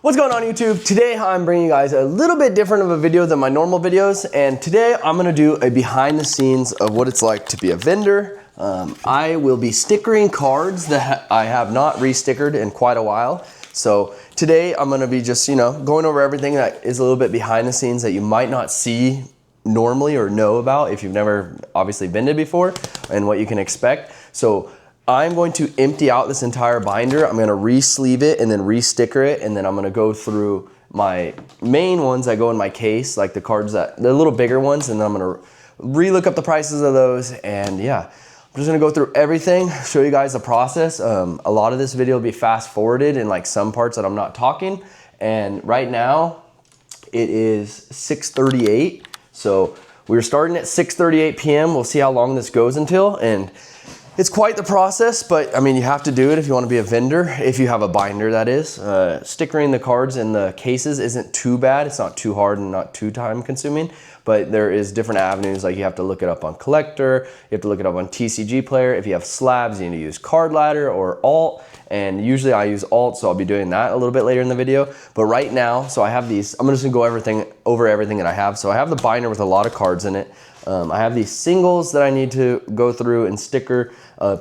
What's going on YouTube? Today I'm bringing you guys a little bit different of a video than my normal videos, and today I'm gonna do a behind the scenes of what it's like to be a vendor. I will be stickering cards that I have not re-stickered in quite a while. So today I'm gonna be just, going over everything that is a little bit behind the scenes that you might not see normally or know about if you've never obviously vended before, and what you can expect. So I'm going to empty out this entire binder. I'm gonna re-sleeve it and then re-sticker it, and then I'm gonna go through my main ones that go in my case, like the cards the little bigger ones, and then I'm gonna re-look up the prices of those, and yeah. I'm just gonna go through everything, show you guys the process. A lot of this video will be fast forwarded in like some parts that I'm not talking, and right now it is 6:38. So we're starting at 6:38 p.m. We'll see how long this goes until, and it's quite the process, but I mean, you have to do it if you want to be a vendor, if you have a binder, that is. Stickering the cards in the cases isn't too bad. It's not too hard and not too time consuming, but there is different avenues. Like you have to look it up on Collector, you have to look it up on TCG Player. If you have slabs, you need to use Card Ladder or Alt, and usually I use Alt, so I'll be doing that a little bit later in the video. But right now, so I have these, I'm just gonna go over everything that I have. So I have the binder with a lot of cards in it. I have these singles that I need to go through and sticker,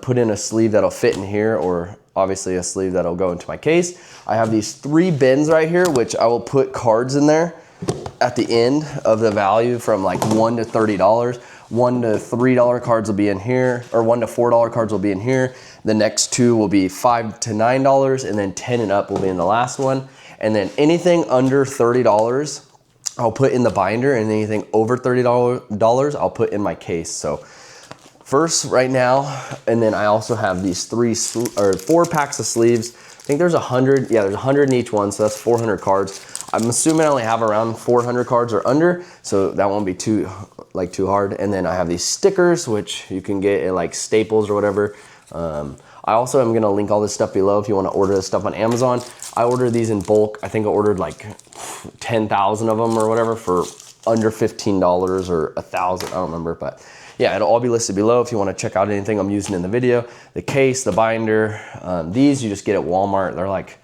put in a sleeve that'll fit in here, or obviously a sleeve that'll go into my case. I have these 3 bins right here, which I will put cards in there at the end of the value from like $1 to $30. $1 to $3 cards will be in here, or $1 to $4 cards will be in here. The next 2 will be $5 to $9, and then 10 and up will be in the last one. And then anything under $30, I'll put in the binder, and anything over $30 I'll put in my case. So first right now, and then I also have these 4 packs of sleeves. I think there's 100, yeah, there's 100 in each one, so that's 400 cards. I'm assuming I only have around 400 cards or under, so that won't be too hard. And then I have these stickers, which you can get at like Staples or whatever. I also am gonna link all this stuff below if you wanna order this stuff on Amazon. I ordered these in bulk. I think I ordered like 10,000 of them or whatever for under $15 or 1,000, I don't remember, but yeah, it'll all be listed below if you wanna check out anything I'm using in the video. The case, the binder, these you just get at Walmart. They're like,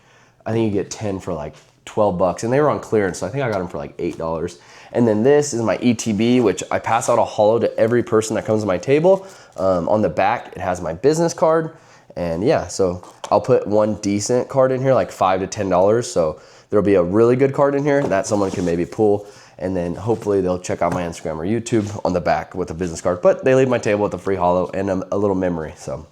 I think you get 10 for like 12 bucks, and they were on clearance, so I think I got them for like $8. And then this is my ETB, which I pass out a holo to every person that comes to my table. On the back, it has my business card. And yeah, so I'll put one decent card in here, like $5 to $10. So there'll be a really good card in here that someone can maybe pull. And then hopefully they'll check out my Instagram or YouTube on the back with a business card. But they leave my table with a free holo and a little memory. So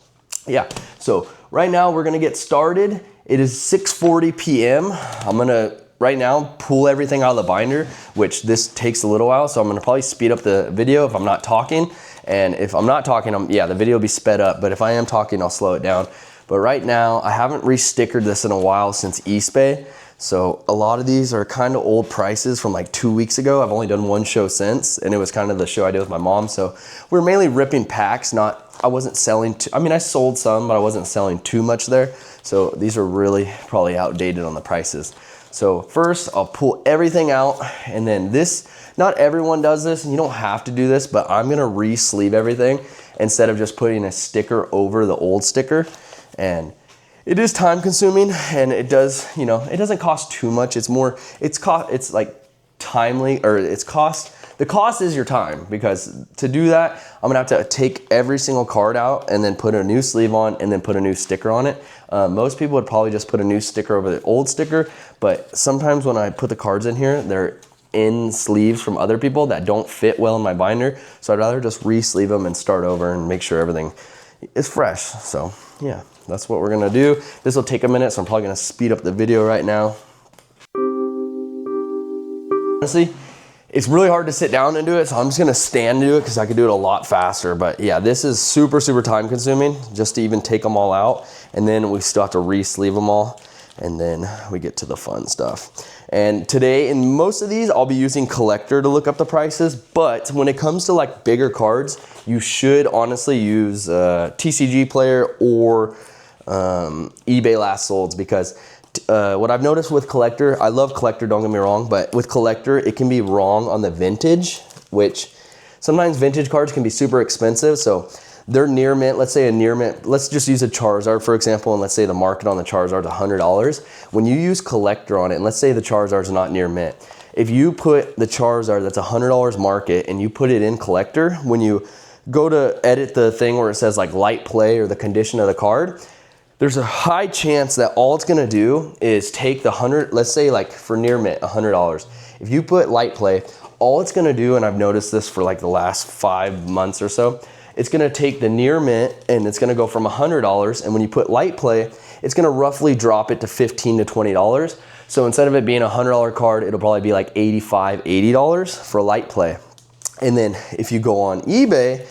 yeah, so right now we're gonna get started. It is 6:40 p.m. I'm gonna right now pull everything out of the binder, which this takes a little while. So I'm gonna probably speed up the video if I'm not talking. And if I'm not talking, the video will be sped up. But if I am talking, I'll slow it down. But right now, I haven't re-stickered this in a while since eBay. So a lot of these are kind of old prices from like 2 weeks ago. I've only done one show since, and it was kind of the show I did with my mom. So we're mainly ripping packs, I wasn't selling, I sold some, but I wasn't selling too much there. So these are really probably outdated on the prices. So first I'll pull everything out, and then this, not everyone does this, and you don't have to do this, but I'm gonna re-sleeve everything instead of just putting a sticker over the old sticker. And it is time consuming, and it does, it doesn't cost too much. It's like timely, or the cost is your time, because to do that, I'm gonna have to take every single card out and then put a new sleeve on and then put a new sticker on it. Most people would probably just put a new sticker over the old sticker, but sometimes when I put the cards in here, they're in sleeves from other people that don't fit well in my binder. So I'd rather just re-sleeve them and start over and make sure everything is fresh. So yeah, that's what we're gonna do. This will take a minute, so I'm probably gonna speed up the video right now. Honestly, it's really hard to sit down and do it, so I'm just gonna stand and do it because I could do it a lot faster. But yeah, this is super, super time consuming just to even take them all out. And then we still have to re-sleeve them all. And then we get to the fun stuff. And today, in most of these, I'll be using Collector to look up the prices. But when it comes to like bigger cards, you should honestly use TCG Player or eBay Last Solds, because what I've noticed with Collector, I love Collector, don't get me wrong, but with Collector, it can be wrong on the vintage, which sometimes vintage cards can be super expensive. So they're near mint. Let's say a near mint, let's just use a Charizard for example, and let's say the market on the Charizard is $100. When you use collector on it, and let's say the Charizard's not near mint, if you put the Charizard that's $100 market and you put it in collector, when you go to edit the thing where it says like light play or the condition of the card, there's a high chance that all it's gonna do is take the 100, let's say like for near mint, $100. If you put light play, all it's gonna do, and I've noticed this for like the last 5 months or so, it's gonna take the near mint and it's gonna go from $100, and when you put light play, it's gonna roughly drop it to $15 to $20. So instead of it being a $100 card, it'll probably be like $85, $80 for light play. And then if you go on eBay,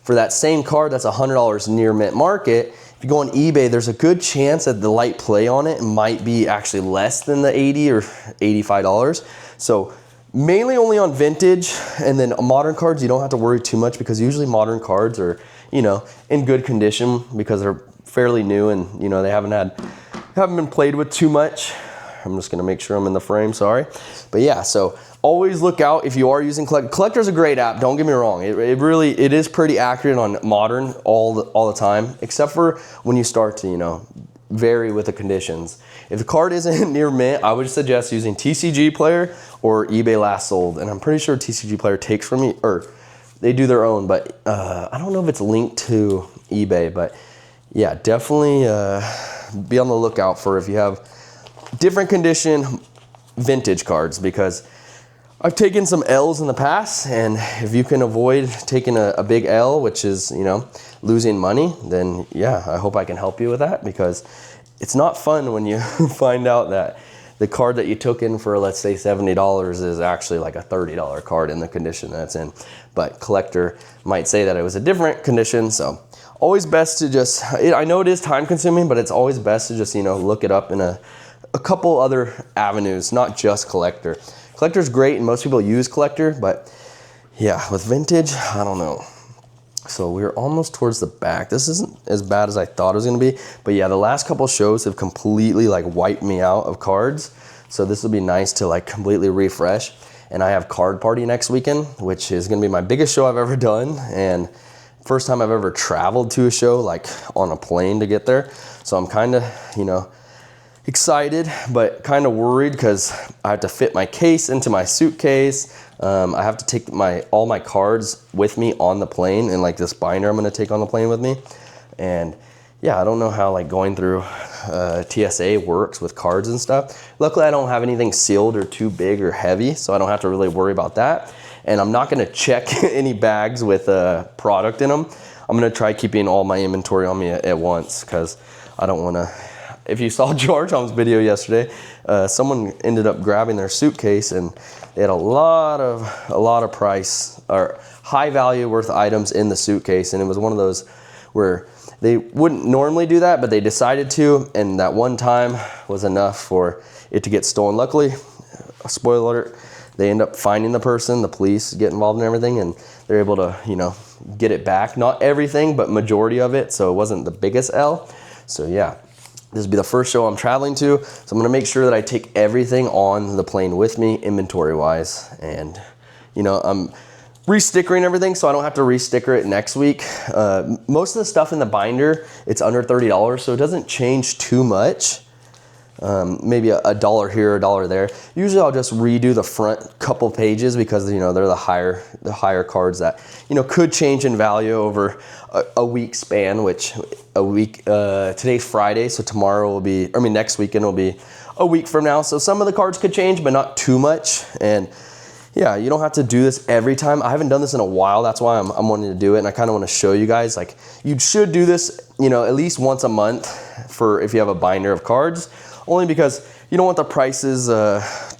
for that same card that's $100 near mint market, if you go on eBay, there's a good chance that the light play on it might be actually less than the $80 or $85. So mainly only on vintage, and then modern cards, you don't have to worry too much because usually modern cards are, you know, in good condition because they're fairly new and, you know, they haven't been played with too much. I'm just gonna make sure I'm in the frame, sorry. But yeah, so always look out if you are using Collector. Collector's a great app, don't get me wrong. It is pretty accurate on modern all the time, except for when you start to, you know, vary with the conditions. If the card isn't near mint, I would suggest using TCG Player or eBay Last Sold. And I'm pretty sure TCG Player takes from me, or they do their own, but I don't know if it's linked to eBay, but yeah, definitely be on the lookout for if you have different condition vintage cards, because I've taken some L's in the past, and if you can avoid taking a big L, which is, you know, losing money, then yeah, I hope I can help you with that, because it's not fun when you find out that the card that you took in for, let's say, $70 is actually like a $30 card in the condition that it's in. But Collector might say that it was a different condition, so always best to just, I know it is time consuming, but it's always best to just, you know, look it up in a couple other avenues, not just Collector. Collector's great and most people use Collector, but yeah, with vintage, I don't know. So we're almost towards the back. This isn't as bad as I thought it was gonna be, but yeah, the last couple shows have completely like wiped me out of cards. So this will be nice to like completely refresh. And I have Card Party next weekend, which is gonna be my biggest show I've ever done, and first time I've ever traveled to a show like on a plane to get there. So I'm kind of, you know, excited, but kind of worried because I have to fit my case into my suitcase. I have to take all my cards with me on the plane, and like this binder I'm gonna take on the plane with me. And yeah, I don't know how like going through TSA works with cards and stuff. Luckily I don't have anything sealed or too big or heavy, so I don't have to really worry about that. And I'm not gonna check any bags with product in them. I'm gonna try keeping all my inventory on me at once, because I don't wanna, if you saw George's video yesterday, someone ended up grabbing their suitcase and they had a lot of price or high value worth items in the suitcase, and it was one of those where they wouldn't normally do that, but they decided to, and that one time was enough for it to get stolen. Luckily, spoiler alert, they end up finding the person, the police get involved in everything, and they're able to, you know, get it back. Not everything, but majority of it, so it wasn't the biggest L. So yeah. This will be the first show I'm traveling to, so I'm gonna make sure that I take everything on the plane with me, inventory-wise. And, you know, I'm re-stickering everything, so I don't have to re-sticker it next week. Most of the stuff in the binder, it's under $30, so it doesn't change too much. Maybe a dollar here, a dollar there. Usually I'll just redo the front couple pages because, you know, they're the higher cards that, you know, could change in value over a week span, which today's Friday, so tomorrow will be, I mean, next weekend will be a week from now. So some of the cards could change, but not too much. And yeah, you don't have to do this every time. I haven't done this in a while. That's why I'm wanting to do it. And I kind of want to show you guys, like, you should do this, you know, at least once a month for if you have a binder of cards. Only because you don't want the prices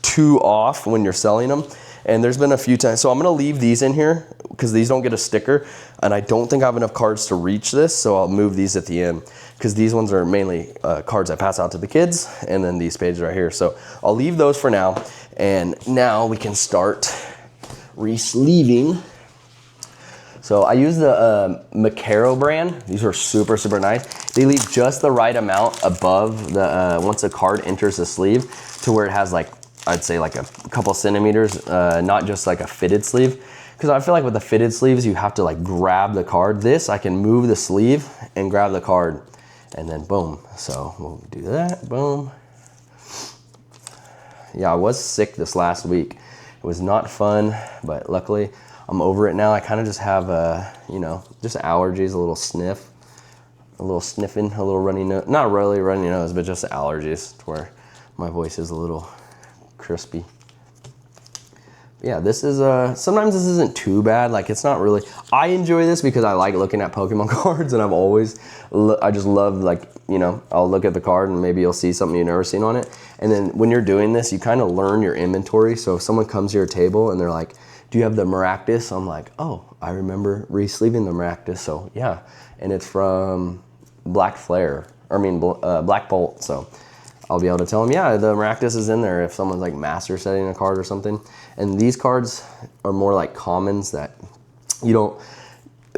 too off when you're selling them. And there's been a few times, so I'm gonna leave these in here because these don't get a sticker, and I don't think I have enough cards to reach this, so I'll move these at the end, because these ones are mainly cards I pass out to the kids, and then these pages right here. So I'll leave those for now, and now we can start re-sleeving. So I use the Macaro brand. These are super, super nice. They leave just the right amount above the, once a card enters the sleeve, to where it has like, I'd say like a couple centimeters, not just like a fitted sleeve. because I feel like with the fitted sleeves, you have to like grab the card. This, I can move the sleeve and grab the card and then boom. So we'll do that, boom. Yeah, I was sick this last week. It was not fun, but luckily I'm over it now. I kind of just have, you know, just allergies, a little sniff, a little sniffing, a little runny nose. Not really runny nose, but just allergies to where my voice is a little crispy. Yeah, this is, sometimes this isn't too bad. Like, it's not really, I enjoy this because I like looking at Pokemon cards, and I just love, like, you know, I'll look at the card and maybe you'll see something you've never seen on it. And then when you're doing this, you kind of learn your inventory. So if someone comes to your table and they're like, do you have the Maractus? I'm like, oh, I remember re-sleeving the Maractus, so yeah. And it's from Black Bolt, so I'll be able to tell them, yeah, the Maractus is in there if someone's like master setting a card or something. And these cards are more like commons that you don't,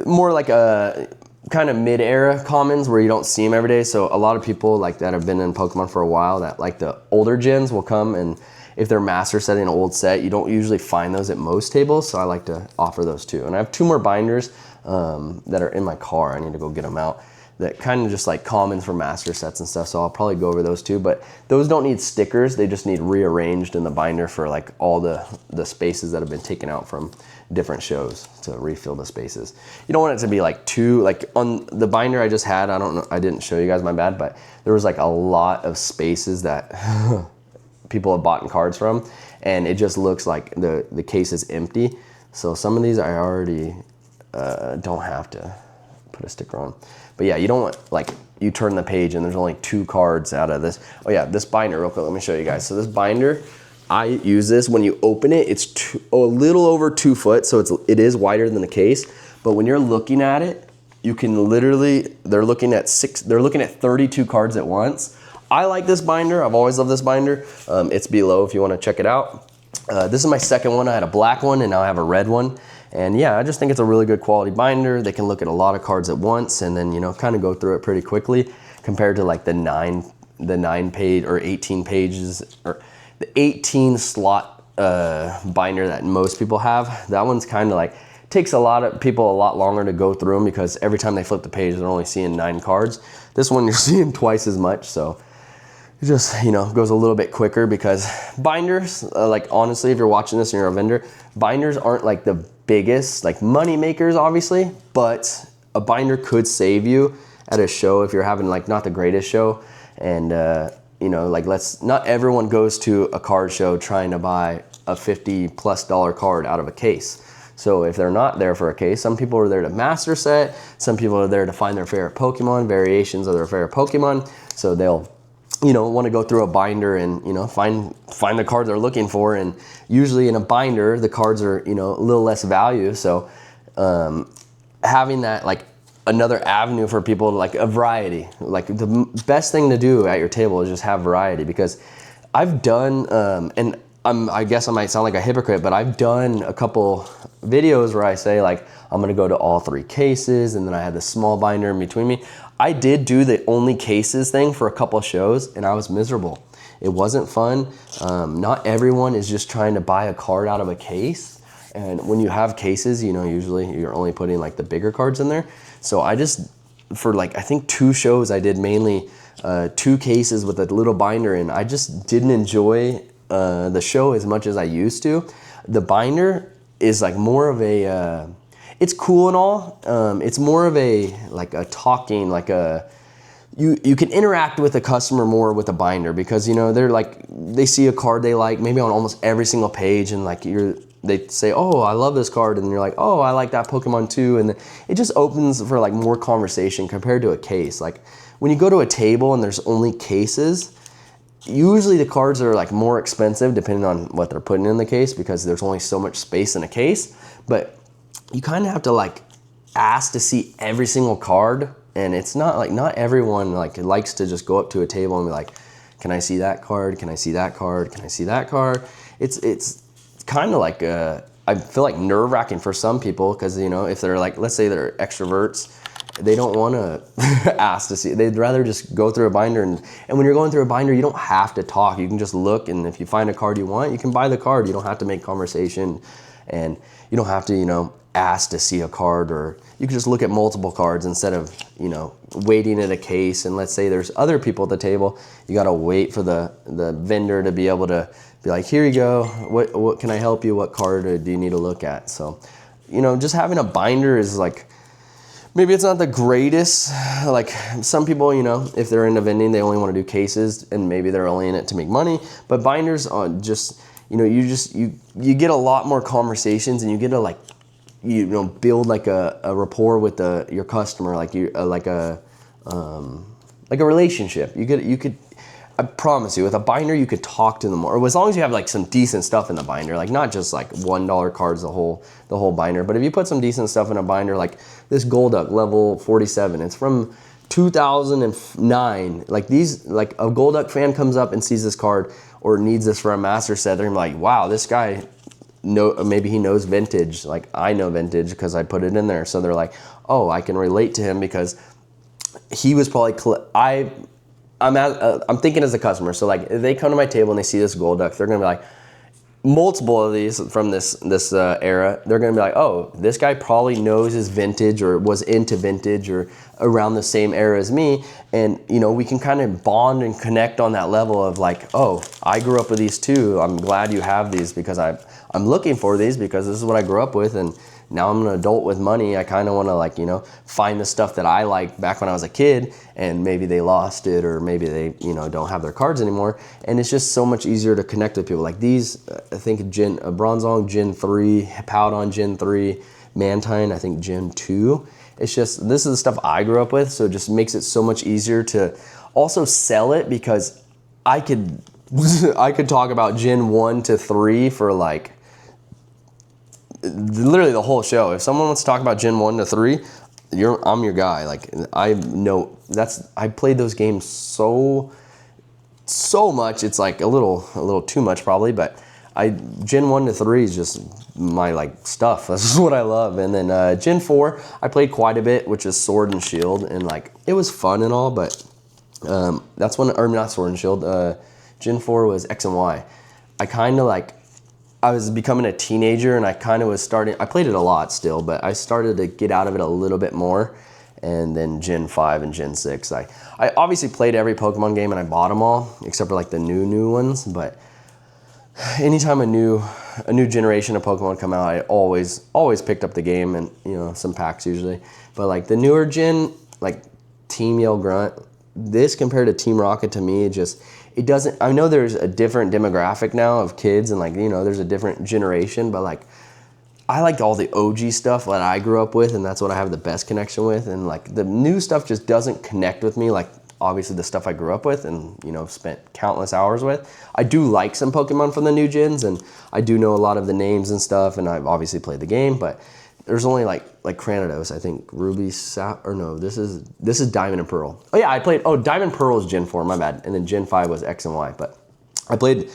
more like a kind of mid-era commons where you don't see them every day. So a lot of people like that have been in Pokemon for a while, that like the older gens will come, and if they're master setting an old set, you don't usually find those at most tables. So I like to offer those too. And I have 2 more binders that are in my car. I need to go get them out. That kind of just like commons for master sets and stuff. So I'll probably go over those too, but those don't need stickers. They just need rearranged in the binder for like all the spaces that have been taken out from different shows to refill the spaces. You don't want it to be like too, like on the binder I just had, I don't know, I didn't show you guys, my bad, but there was like a lot of spaces that people have bought cards from, and it just looks like the case is empty. So some of these I already don't have to put a sticker on. But yeah, you don't want, like, you turn the page and there's only 2 cards out of this. Oh yeah, this binder real quick, let me show you guys. So this binder, I use this, when you open it, it's a little over 2 foot, so it is wider than the case. But when you're looking at it, you can literally, they're looking at 32 cards at once. I like this binder, I've always loved this binder. It's below if you wanna check it out. This is my second one. I had a black one and now I have a red one. And yeah, I just think it's a really good quality binder. They can look at a lot of cards at once and then, you know, kind of go through it pretty quickly compared to like the 9 page or 18 pages or the 18 slot binder that most people have. That one's kind of like, takes a lot of people a lot longer to go through them because every time they flip the page, they're only seeing 9 cards. This one you're seeing twice as much, so it just, you know, goes a little bit quicker because binders, like honestly, if you're watching this and you're a vendor, binders aren't like the biggest, like money makers, obviously, but a binder could save you at a show if you're having like not the greatest show. And, you know, like not everyone goes to a card show trying to buy a $50+ card out of a case. So if they're not there for a case, some people are there to master set, some people are there to find their favorite Pokemon, variations of their favorite Pokemon. So they'll, you know, want to go through a binder and, you know, find the card they're looking for. And usually in a binder, the cards are, you know, a little less value. So having that, like, another avenue for people to, like, a variety, like the best thing to do at your table is just have variety. Because I've done, and I guess I might sound like a hypocrite, but I've done a couple videos where I say like, I'm gonna go to all 3 cases and then I had this small binder in between me. I did do the only cases thing for a couple of shows and I was miserable. It wasn't fun. Not everyone is just trying to buy a card out of a case. And when you have cases, you know, usually you're only putting like the bigger cards in there. So I just, for like, I think 2 shows, I did mainly 2 cases with a little binder and I just didn't enjoy the show as much as I used to. The binder is like more of a, it's cool and all. It's more of a, like a talking, like a, you can interact with the customer more with a binder because, you know, they're like, they see a card they like maybe on almost every single page and like they say, oh, I love this card. And you're like, oh, I like that Pokemon too. And it just opens for like more conversation compared to a case. Like when you go to a table and there's only cases, usually the cards are like more expensive depending on what they're putting in the case because there's only so much space in a case. But you kind of have to like ask to see every single card. And it's not like, not everyone like likes to just go up to a table and be like, can I see that card? Can I see that card? Can I see that card? It's kind of like, I feel like nerve-wracking for some people because, you know, if they're like, let's say they're extroverts, they don't want to ask to see. They'd rather just go through a binder. And when you're going through a binder, you don't have to talk. You can just look, and if you find a card you want, you can buy the card. You don't have to make conversation. and you don't have to, you know, ask to see a card, or you can just look at multiple cards instead of, you know, waiting at a case. And let's say there's other people at the table, you got to wait for the vendor to be able to be like, here you go, what can I help you, what card do you need to look at? So, you know, just having a binder is like, maybe it's not the greatest. Like some people, you know, if they're into vending, they only want to do cases, and maybe they're only in it to make money. But binders on just, you know, you get a lot more conversations, and you get to like, you know, build like a rapport with your customer, like like a relationship. You could, I promise you, with a binder you could talk to them more, or as long as you have like some decent stuff in the binder, like not just like $1 cards the whole binder. But if you put some decent stuff in a binder, like this Golduck level 47, it's from 2009. Like these, like a Golduck fan comes up and sees this card or needs this for a master set, they're gonna be like, wow, this guy, maybe he knows vintage, like I know vintage because I put it in there. So they're like, oh, I can relate to him because he was probably, I'm thinking as a customer. So like if they come to my table and they see this Golduck, they're gonna be like, multiple of these from this era, they're gonna be like, oh, this guy probably knows his vintage or was into vintage or around the same era as me. And you know, we can kind of bond and connect on that level of like, oh, I grew up with these too. I'm glad you have these because I'm looking for these because this is what I grew up with, and now I'm an adult with money. I kind of want to, like, you know, find the stuff that I liked back when I was a kid, and maybe they lost it, or maybe they, you know, don't have their cards anymore. And it's just so much easier to connect with people. Like these, I think Bronzong Gen 3, Powdon Gen 3, Mantine, I think Gen 2. It's just, this is the stuff I grew up with, so it just makes it so much easier to also sell it, because I could talk about Gen 1 to 3 for like literally the whole show. If someone wants to talk about Gen 1 to 3, I'm your guy. Like I know I played those games so much, it's like a little too much probably, but Gen 1 to 3 is just my like stuff. This is what I love. And then Gen 4 I played quite a bit, which is Sword and Shield, and like it was fun and all, but that's when, or not Sword and Shield, Gen 4 was X and Y. I was becoming a teenager, and I kind of was starting, I played it a lot still, but I started to get out of it a little bit more. And then Gen 5 and Gen 6, I obviously played every Pokemon game, and I bought them all except for like the new ones. But anytime a new generation of Pokemon come out, I always picked up the game, and you know, some packs usually. But like the newer gen, like Team Yell Grunt, this compared to Team Rocket, to me, it doesn't, I know there's a different demographic now of kids, and like, you know, there's a different generation, but like I liked all the OG stuff that I grew up with, and that's what I have the best connection with. And like the new stuff just doesn't connect with me, like obviously the stuff I grew up with and, you know, spent countless hours with. I do like some Pokemon from the new gens, and I do know a lot of the names and stuff, and I've obviously played the game, but there's only like Cranidos, I think Ruby, or no, this is Diamond and Pearl. Oh yeah, Diamond Pearl is Gen 4, my bad. And then Gen 5 was X and Y, but I played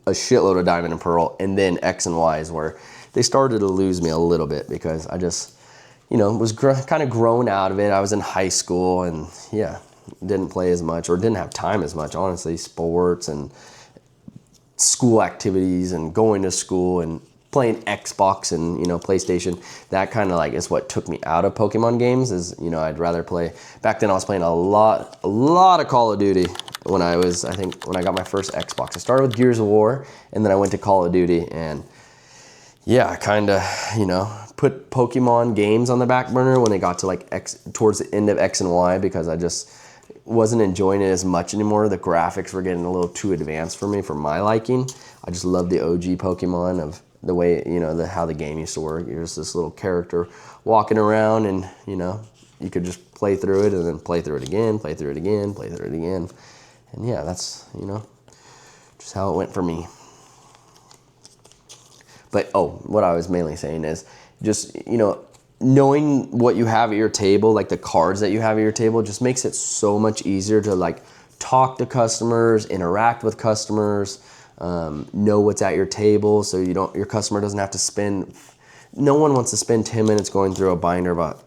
a shitload of Diamond and Pearl, and then X and Y is where they started to lose me a little bit, because I just, you know, was kind of grown out of it. I was in high school, and yeah, didn't play as much, or didn't have time as much, honestly. Sports and school activities and going to school and playing Xbox and, you know, PlayStation, that kind of like is what took me out of Pokemon games. Is, you know, I'd rather play, back then I was playing a lot of Call of Duty when I got my first Xbox. I started with Gears of War, and then I went to Call of Duty, and yeah, I kind of, you know, put Pokemon games on the back burner when they got to like towards the end of X and Y, because I just wasn't enjoying it as much anymore. The graphics were getting a little too advanced for me, for my liking. I just love the OG Pokemon, of the way, you know, how the game used to work. You're just this little character walking around, and, you know, you could just play through it and then play through it again, play through it again, play through it again. And yeah, that's, you know, just how it went for me. But, oh, what I was mainly saying is just, you know, knowing what you have at your table, like the cards that you have at your table, just makes it so much easier to like talk to customers, interact with customers, know what's at your table, so your customer doesn't have to spend, no one wants to spend 10 minutes going through a binder about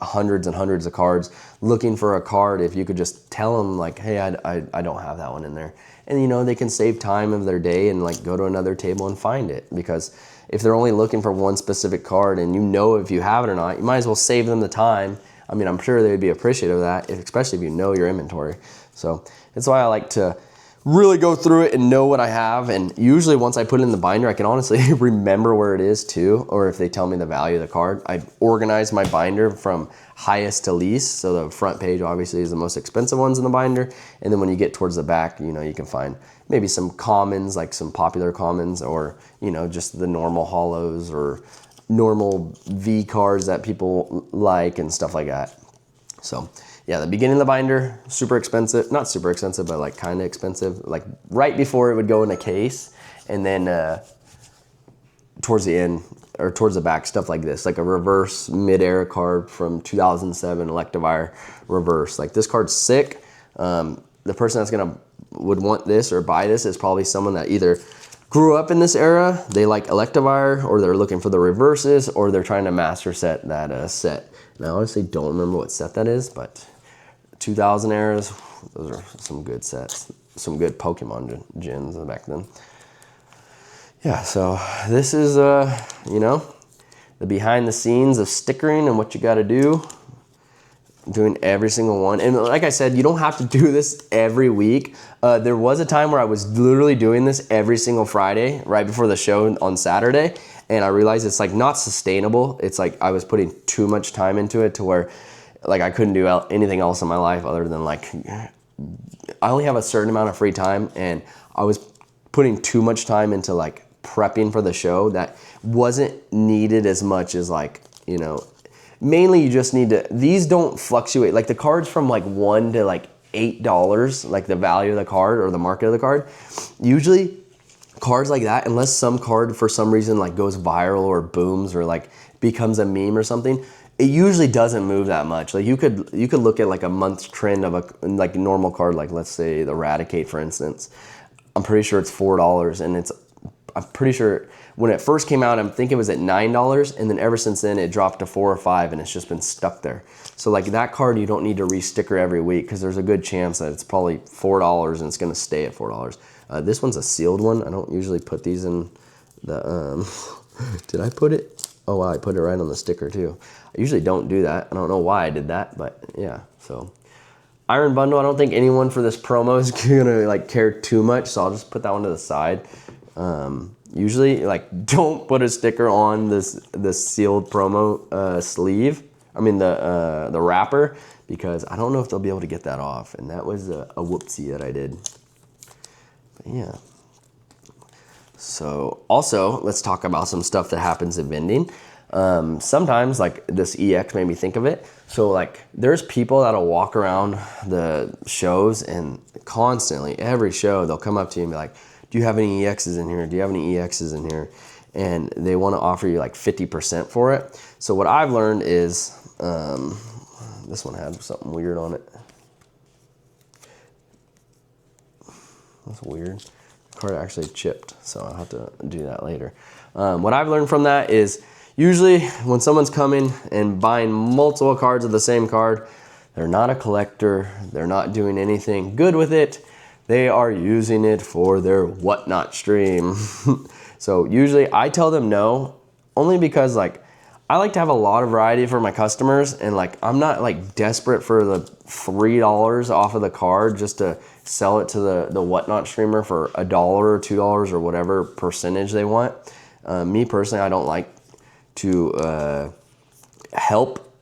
hundreds and hundreds of cards looking for a card. If you could just tell them like, hey, I don't have that one in there. and you know, they can save time of their day and like go to another table and find it. Because if they're only looking for one specific card and you know if you have it or not, you might as well save them the time. I mean, I'm sure they would be appreciative of that, especially if you know your inventory. So that's why I like to really go through it and know what I have. And usually once I put it in the binder, I can honestly remember where it is too, or if they tell me the value of the card. I organize my binder from highest to least. So the front page obviously is the most expensive ones in the binder. And then when you get towards the back, you know, you can find maybe some commons, like some popular commons, or, you know, just the normal holos or normal V cards that people like and stuff like that. So yeah, the beginning of the binder, super expensive, not super expensive, but like kind of expensive, like right before it would go in a case. And then towards the end or towards the back, stuff like this, like a reverse mid-era card from 2007 Electivire reverse. Like this card's sick. The person that's would want this or buy this is probably someone that either grew up in this era, they like Electivire, or they're looking for the reverses, or they're trying to master set that set. And I honestly don't remember what set that is, but 2000 eras, those are some good sets, some good Pokemon gens back then. Yeah, so this is, you know, the behind the scenes of stickering and what you got to do. Doing every single one. And like I said, you don't have to do this every week. There was a time where I was literally doing this every single Friday right before the show on Saturday. And I realized it's like not sustainable. It's like I was putting too much time into it to where like I couldn't do anything else in my life other than like, I only have a certain amount of free time, and I was putting too much time into like prepping for the show that wasn't needed as much as like, you know, mainly you just need to, these don't fluctuate. Like the cards from like $1 to like $8, like the value of the card or the market of the card. Usually cards like that, unless some card for some reason like goes viral or booms or like becomes a meme or something, it usually doesn't move that much. Like you could look at like a month's trend of a like normal card, like let's say the Eradicate, for instance. I'm pretty sure it's $4, and I'm pretty sure when it first came out, I think it was at $9, and then ever since then it dropped to $4 or $5, and it's just been stuck there. So like that card, you don't need to re-sticker every week because there's a good chance that it's probably $4 and it's gonna stay at $4. This one's a sealed one. I don't usually put these in the, did I put it? Oh wow, I put it right on the sticker too. I usually don't do that. I don't know why I did that, but yeah, so. Iron Bundle, I don't think anyone for this promo is gonna like care too much, so I'll just put that one to the side. Usually, like, don't put a sticker on this sealed promo sleeve. I mean the wrapper, because I don't know if they'll be able to get that off, and that was a whoopsie that I did. But yeah. So also, let's talk about some stuff that happens in vending. Sometimes, like this EX made me think of it. So like there's people that'll walk around the shows and constantly, every show, they'll come up to you and be like, do you have any EXs in here? Do you have any EXs in here? And they want to offer you like 50% for it. So what I've learned is, this one had something weird on it. That's weird. The card actually chipped, so I'll have to do that later. What I've learned from that is usually when someone's coming and buying multiple cards of the same card, they're not a collector, they're not doing anything good with it, they are using it for their whatnot stream. So usually I tell them no, only because like I like to have a lot of variety for my customers, and like I'm not like desperate for the $3 off of the card just to sell it to the whatnot streamer for $1 or $2 or whatever percentage they want. Me personally, I don't like to help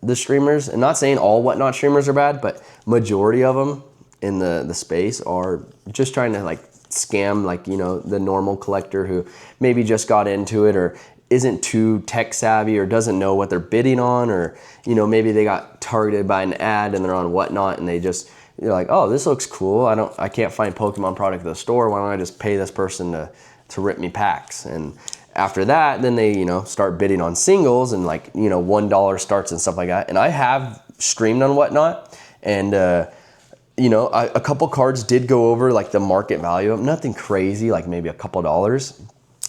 the streamers, and not saying all whatnot streamers are bad, but majority of them in the space are just trying to like scam, like, you know, the normal collector who maybe just got into it or isn't too tech savvy or doesn't know what they're bidding on, or, you know, maybe they got targeted by an ad and they're on whatnot and they're like, oh, this looks cool. I can't find Pokemon product at the store. Why don't I just pay this person to rip me packs? And after that, then they, you know, start bidding on singles and like, you know, $1 starts and stuff like that. And I have streamed on whatnot, and you know, a couple cards did go over like the market value of nothing crazy, like maybe a couple dollars.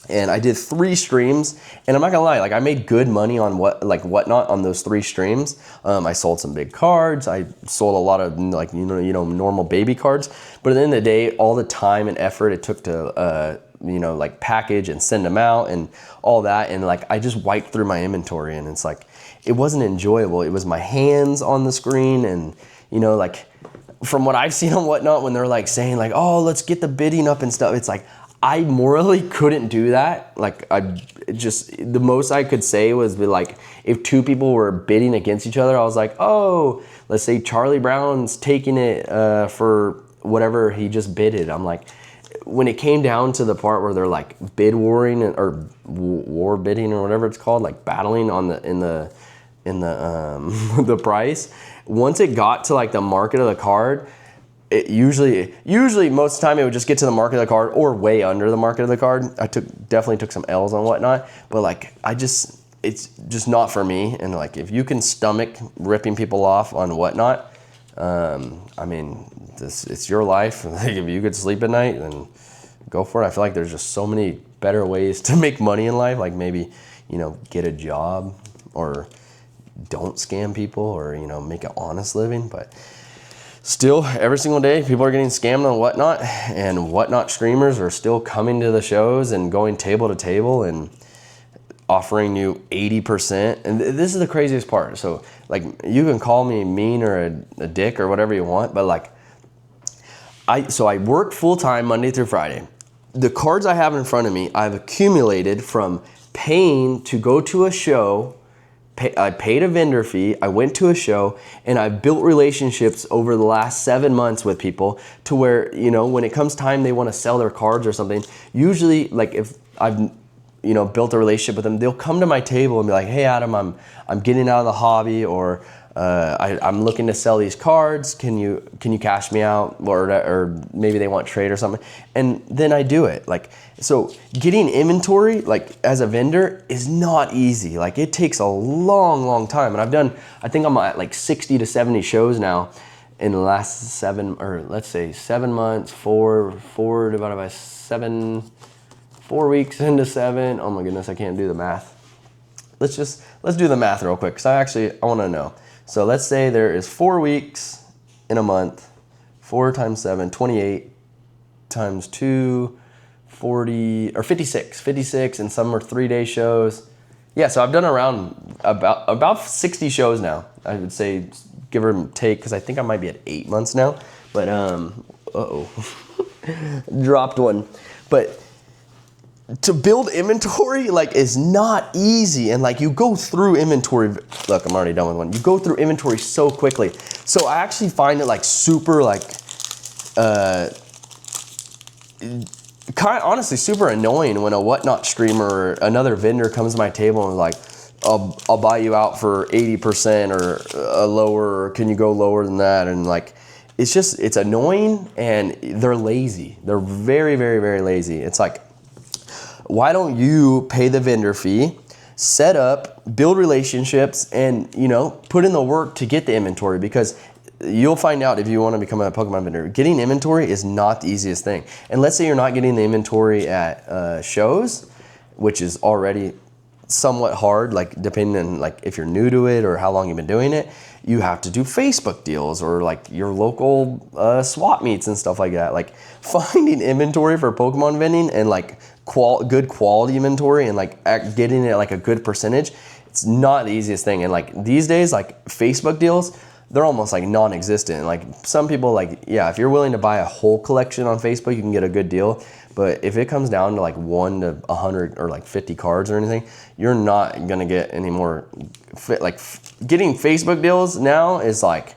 And I did 3 streams, and I'm not gonna lie, like I made good money on whatnot on those 3 streams. I sold some big cards. I sold a lot of like normal baby cards. But at the end of the day, all the time and effort it took to like package and send them out and all that, and like I just wiped through my inventory, and it's like it wasn't enjoyable. It was my hands on the screen, and like from what I've seen on whatnot, when they're like saying like, oh, let's get the bidding up and stuff, it's like I morally couldn't do that. Like the most I could say was be like, if 2 people were bidding against each other, I was like, oh, let's say Charlie Brown's taking it for whatever he just bidded. I'm like, when it came down to the part where they're like bid warring or war bidding or whatever it's called, like battling on the the price, once it got to like the market of the card, it usually most of the time it would just get to the market of the card or way under the market of the card. I definitely took some L's on whatnot, but like it's just not for me. And like if you can stomach ripping people off on whatnot, I mean, it's your life. Like if you could sleep at night, then go for it. I feel like there's just so many better ways to make money in life. Like maybe get a job, or don't scam people, or make an honest living. But still, every single day, people are getting scammed on whatnot, and whatnot streamers are still coming to the shows and going table to table and offering you 80%. And this is the craziest part. So like, you can call me mean or a dick or whatever you want, but like, I work full time Monday through Friday. The cards I have in front of me, I've accumulated from paying to go to a show. I paid a vendor fee, I went to a show, and I've built relationships over the last 7 months with people to where, when it comes time they want to sell their cards or something, usually like if I've built a relationship with them, they'll come to my table and be like, hey Adam, I'm getting out of the hobby, or I'm looking to sell these cards. Can you cash me out? Or maybe they want trade or something. And then I do it. Like, so getting inventory, like as a vendor, is not easy. Like it takes a long time. And I think I'm at like 60 to 70 shows now in the last 7 months, 4 divided by 7, 4 weeks into 7. Oh my goodness, I can't do the math. Let's do the math real quick, because I want to know. So let's say there is 4 weeks in a month, 4 times 7, 28 times 2, 40, or 56, and some are 3-day shows. Yeah, so I've done around about 60 shows now. I would say, give or take, because I think I might be at 8 months now. But dropped one. But to build inventory like is not easy, and like you go through inventory. Look, I'm already done with one. You go through inventory so quickly. So I actually find it like super like honestly super annoying when a whatnot streamer or another vendor comes to my table and is like, I'll buy you out for 80% or lower, or can you go lower than that? And like, it's annoying, and they're lazy. They're very lazy. It's like, why don't you pay the vendor fee, set up, build relationships, and put in the work to get the inventory? Because you'll find out if you want to become a Pokemon vendor, getting inventory is not the easiest thing. And let's say you're not getting the inventory at shows, which is already somewhat hard, like depending on like if you're new to it or how long you've been doing it. You have to do Facebook deals or like your local swap meets and stuff like that. Like finding inventory for Pokemon vending and like good quality inventory and like getting it like a good percentage, it's not the easiest thing. And like these days, like Facebook deals, they're almost like non-existent. Like some people, like, yeah, if you're willing to buy a whole collection on Facebook, you can get a good deal. But if it comes down to like 1 to 100 or like 50 cards or anything, you're not gonna get any more like getting Facebook deals now is like,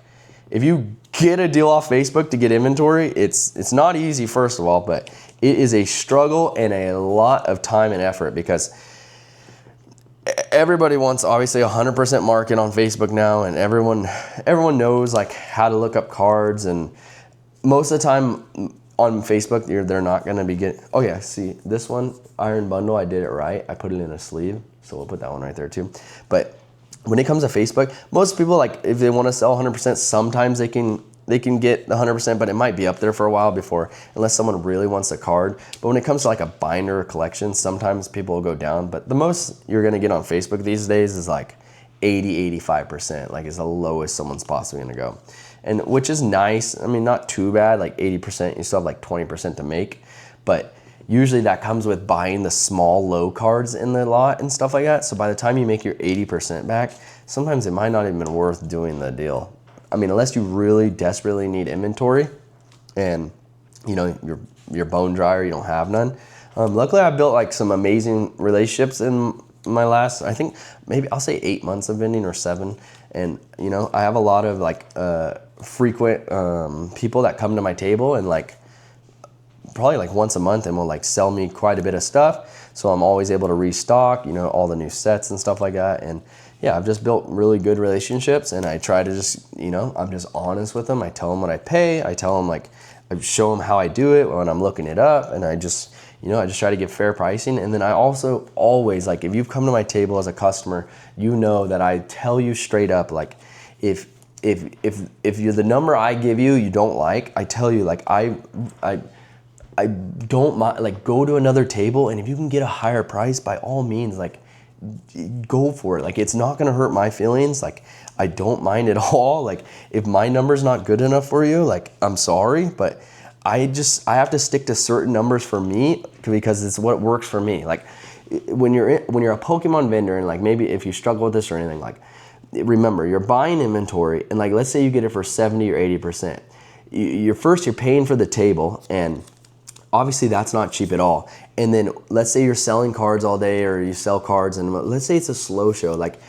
if you get a deal off Facebook to get inventory, it's not easy, first of all, but it is a struggle and a lot of time and effort, because everybody wants obviously 100% market on Facebook now, and everyone knows like how to look up cards, and most of the time on Facebook they're not going to be getting. Oh yeah, see this one, Iron Bundle, I did it right. I put it in a sleeve, so we'll put that one right there too. But when it comes to Facebook, most people, like if they want to sell 100%, sometimes they can they can get the 100%, but it might be up there for a while before, unless someone really wants a card. But when it comes to like a binder or collection, sometimes people will go down, but the most you're gonna get on Facebook these days is like 80-85%, like is the lowest someone's possibly gonna go. And which is nice. I mean, not too bad, like 80%, you still have like 20% to make, but usually that comes with buying the small low cards in the lot and stuff like that. So by the time you make your 80% back, sometimes it might not even be worth doing the deal. I mean, unless you really desperately need inventory and you know, your bone dryer, you don't have none. Luckily I built like some amazing relationships in my last, I think maybe I'll say 8 months of vending or 7. And you know, I have a lot of like frequent people that come to my table and like probably like once a month and will like sell me quite a bit of stuff. So I'm always able to restock, you know, all the new sets and stuff like that. And yeah, I've just built really good relationships, and I try to just, you know, I'm just honest with them. I tell them what I pay. I tell them like, I show them how I do it when I'm looking it up, and I just, you know, I just try to get fair pricing. And then I also always, like, if you've come to my table as a customer, you know that I tell you straight up, like, if you're the number I give you, you don't like, I tell you, like, I don't mind, like, go to another table, and if you can get a higher price, by all means, like, go for it. Like, it's not gonna hurt my feelings. Like, I don't mind at all. Like, if my number's not good enough for you, like, I'm sorry, but I have to stick to certain numbers for me because it's what works for me. Like, when you're a Pokemon vendor, and like, maybe if you struggle with this or anything, like, remember, you're buying inventory, and like, let's say you get it for 70 or 80%. You're paying for the table, and obviously that's not cheap at all. And then let's say you're selling cards all day, or you sell cards, and let's say it's a slow show. Like,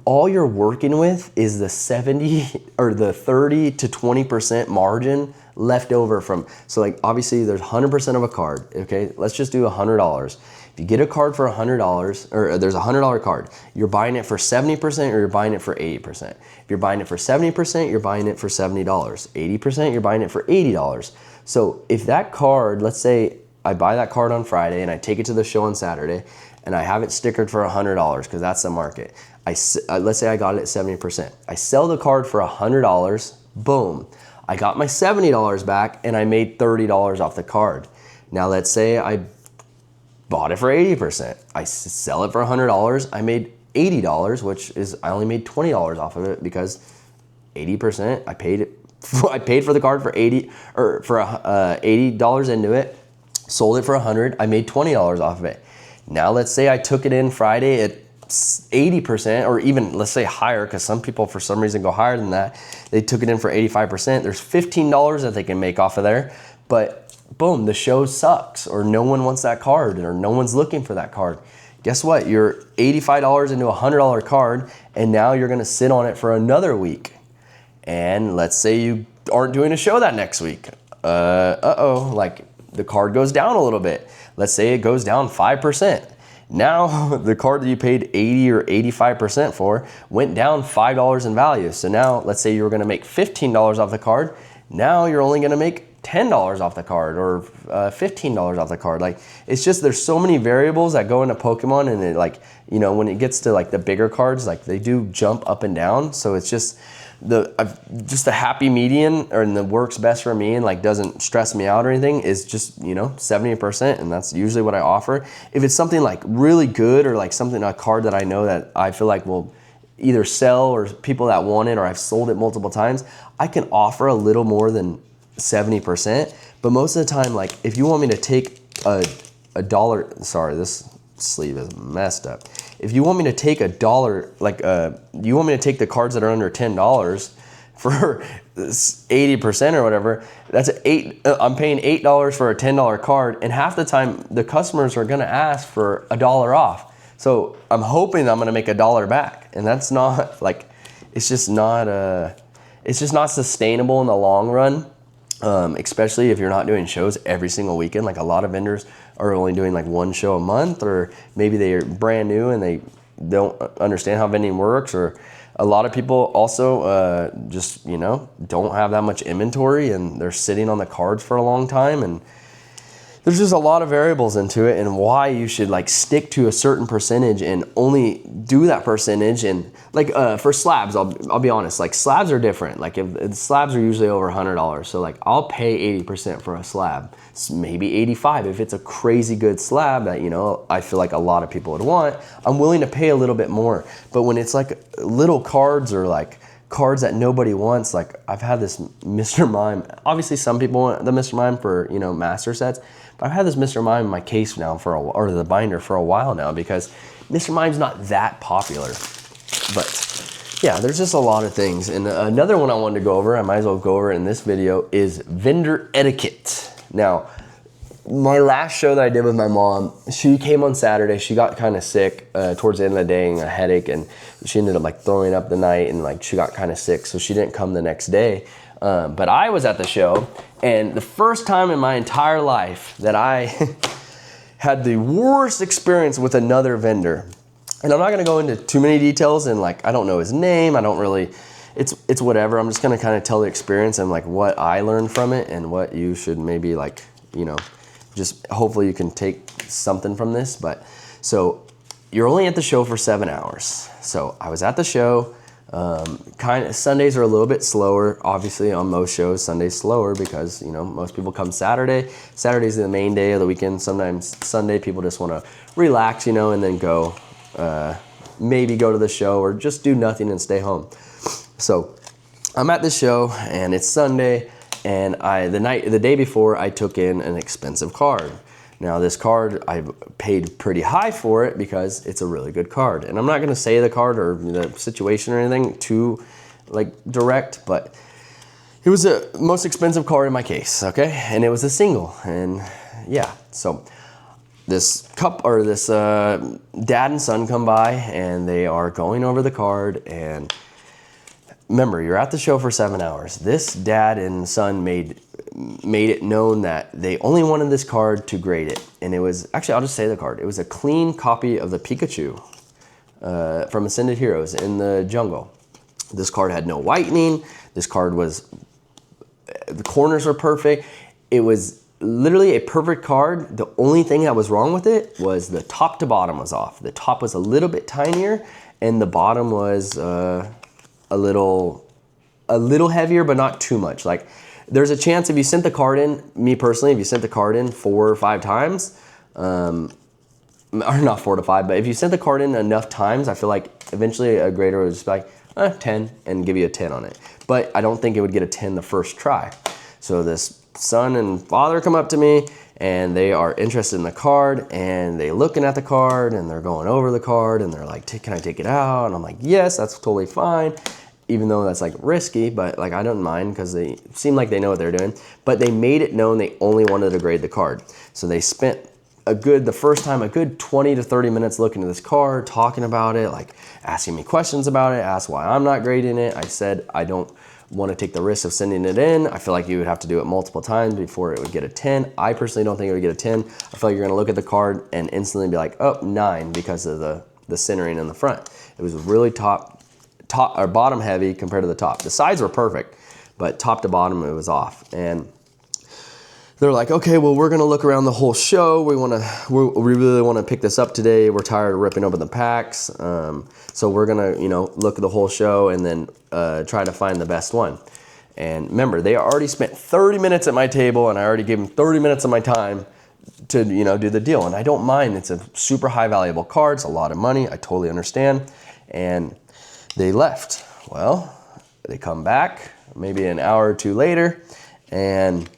all you're working with is the 70 or the 30 to 20% margin left over from, so like, obviously there's 100% of a card, okay? Let's just do $100. If you get a card for $100, or there's a $100 card, you're buying it for 70% or you're buying it for 80%. If you're buying it for 70%, you're buying it for $70. 80%, you're buying it for $80. So if that card, let's say I buy that card on Friday and I take it to the show on Saturday and I have it stickered for $100 because that's the market. Let's say I got it at 70%. I sell the card for $100, boom. I got my $70 back and I made $30 off the card. Now let's say I bought it for 80%. I sell it for $100, I made $80, which is, I only made $20 off of it because 80%, I paid for the card for $80 into it, sold it for $100, I made $20 off of it. Now let's say I took it in Friday at 80%, or even let's say higher, because some people for some reason go higher than that. They took it in for 85%. There's $15 that they can make off of there, but boom, the show sucks, or no one wants that card, or no one's looking for that card. Guess what? You're $85 into a $100 card, and now you're gonna sit on it for another week. And let's say you aren't doing a show that next week. Like, the card goes down a little bit. Let's say it goes down 5%. Now the card that you paid 80 or 85% for went down $5 in value. So now let's say you were gonna make $15 off the card. Now you're only gonna make $10 off the card, or $15 off the card. Like, it's just, there's so many variables that go into Pokemon, and it, like, you know, when it gets to like the bigger cards, like, they do jump up and down. So it's just the happy median, or that works best for me and like doesn't stress me out or anything, is just, you know, 70%, and that's usually what I offer. If it's something like really good, or like something, a card that I know that I feel like will either sell, or people that want it, or I've sold it multiple times, I can offer a little more than 70%. But most of the time, like, if you want me to take a dollar, sorry, this sleeve is messed up. If you want me to take a dollar, like, you want me to take the cards that are under $10 for 80% or whatever, that's I'm paying $8 for a $10 card, and half the time the customers are gonna ask for $1 off. So I'm hoping I'm gonna make $1 back, and that's not, like, it's just not sustainable in the long run. Especially if you're not doing shows every single weekend. Like, a lot of vendors are only doing like one show a month, or maybe they're brand new and they don't understand how vending works, or a lot of people also just, you know, don't have that much inventory and they're sitting on the cards for a long time, and there's just a lot of variables into it, and why you should like stick to a certain percentage and only do that percentage. And like for slabs, I'll be honest, like slabs are different. Like if slabs are usually over $100, so like I'll pay 80% for a slab, maybe 85 if it's a crazy good slab that, you know, I feel like a lot of people would want. I'm willing to pay a little bit more. But when it's like little cards or like cards that nobody wants, like I've had this Mr. Mime. Obviously some people want the Mr. Mime for, you know, master sets, but I've had this Mr. Mime in my case now for or the binder for a while now, because Mr. Mime's not that popular. But yeah, there's just a lot of things. And another one I wanted to go over, I might as well go over in this video, is vendor etiquette. Now, my last show that I did with my mom, she came on Saturday. She got kind of sick towards the end of the day, and a headache, and she ended up like throwing up the night, and like she got kind of sick, so she didn't come the next day. But I was at the show, and the first time in my entire life that I had the worst experience with another vendor. And I'm not gonna go into too many details, and like I don't know his name, I don't really, it's whatever. I'm just gonna kind of tell the experience and like what I learned from it, and what you should maybe like, you know, just hopefully you can take something from this. But so you're only at the show for 7 hours. So I was at the show. Kind of Sundays are a little bit slower. Obviously on most shows, Sunday's slower because, you know, most people come Saturday. Saturday's the main day of the weekend. Sometimes Sunday people just want to relax, you know, and then go, maybe go to the show or just do nothing and stay home. So I'm at the show and it's Sunday, and the day before I took in an expensive card. Now this card, I paid pretty high for it because it's a really good card. And I'm not gonna say the card or the situation or anything too like direct, but it was the most expensive card in my case, okay? And it was a single, and yeah. So this dad and son come by, and they are going over the card. And remember, you're at the show for 7 hours. This dad and son made it known that they only wanted this card to grade it. And it was, actually, I'll just say the card. It was a clean copy of the Pikachu from Ascended Heroes in the jungle. This card had no whitening. This card was, the corners were perfect. It was literally a perfect card. The only thing that was wrong with it was the top to bottom was off. The top was a little bit tinier, and the bottom was a little heavier, but not too much. Like, there's a chance if you sent the card in, me personally, if you sent the card in 4 or 5 times, or not 4 to 5, but if you sent the card in enough times, I feel like eventually a grader would just be like, 10, and give you a 10 on it. But I don't think it would get a 10 the first try. So this son and father come up to me, and they are interested in the card, and they looking at the card, and they're going over the card, and they're like, can I take it out? And I'm like, yes, that's totally fine. Even though that's like risky, but like I don't mind because they seem like they know what they're doing. But they made it known they only wanted to grade the card. So they spent the first time, a good 20 to 30 minutes looking at this card, talking about it, like asking me questions about it, asked why I'm not grading it. I said, I don't want to take the risk of sending it in. I feel like you would have to do it multiple times before it would get a 10. I personally don't think it would get a 10. I feel like you're gonna look at the card and instantly be like, oh, 9 because of the centering in the front. It was really top or bottom heavy compared to the top. The sides were perfect, but top to bottom it was off. And they're like, okay, well, we're gonna look around the whole show. We really wanna pick this up today. We're tired of ripping open the packs. So we're gonna, you know, look at the whole show and then try to find the best one. And remember, they already spent 30 minutes at my table, and I already gave them 30 minutes of my time to, you know, do the deal. And I don't mind. It's a super high valuable card. It's a lot of money. I totally understand. And they left. Well, they come back maybe an hour or 2 later, and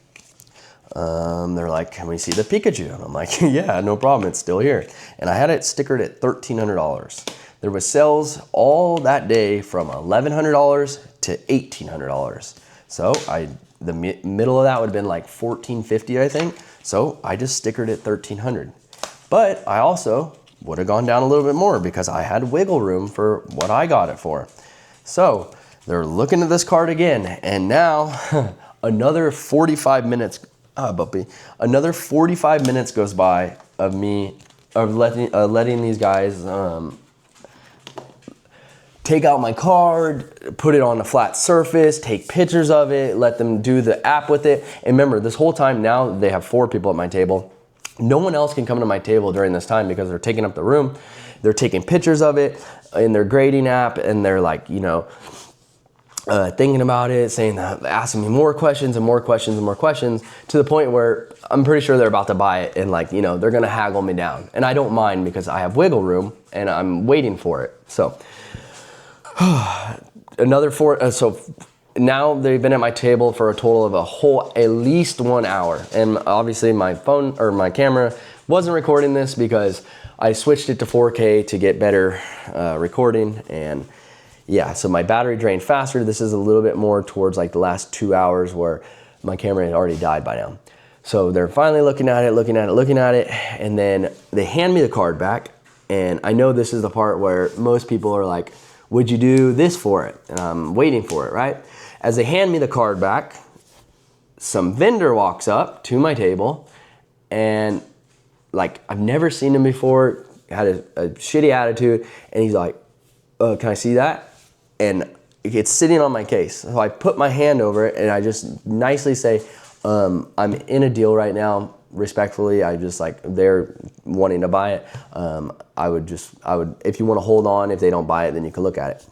they're like, can we see the Pikachu? And I'm like, yeah, no problem, it's still here. And I had it stickered at $1,300. There was sales all that day from $1,100 to $1,800. So the middle of that would have been like $1,450, I think. So I just stickered at $1,300. But I also would have gone down a little bit more because I had wiggle room for what I got it for. So they're looking at this card again, and now another 45 minutes, another 45 minutes goes by of me letting these guys take out my card, put it on a flat surface, take pictures of it, let them do the app with it. And remember, this whole time now they have 4 people at my table. No one else can come to my table during this time because they're taking up the room. They're taking pictures of it in their grading app, and they're like, you know, thinking about it, saying, asking me more questions and more questions and more questions, to the point where I'm pretty sure they're about to buy it, and like, you know, they're gonna haggle me down. And I don't mind because I have wiggle room and I'm waiting for it. So so now they've been at my table for a total of at least 1 hour. And obviously my phone or my camera wasn't recording this because I switched it to 4K to get better recording. And yeah, so my battery drained faster. This is a little bit more towards like the last 2 hours where my camera had already died by now. So they're finally looking at it, and then they hand me the card back. And I know this is the part where most people are like, would you do this for it? And I'm waiting for it, right? As they hand me the card back, some vendor walks up to my table, and like, I've never seen him before, had a shitty attitude, and he's like, can I see that? And it's sitting on my case. So I put my hand over it, and I just nicely say, I'm in a deal right now, respectfully. I just like, they're wanting to buy it. I would, if you want to hold on, if they don't buy it, then you can look at it.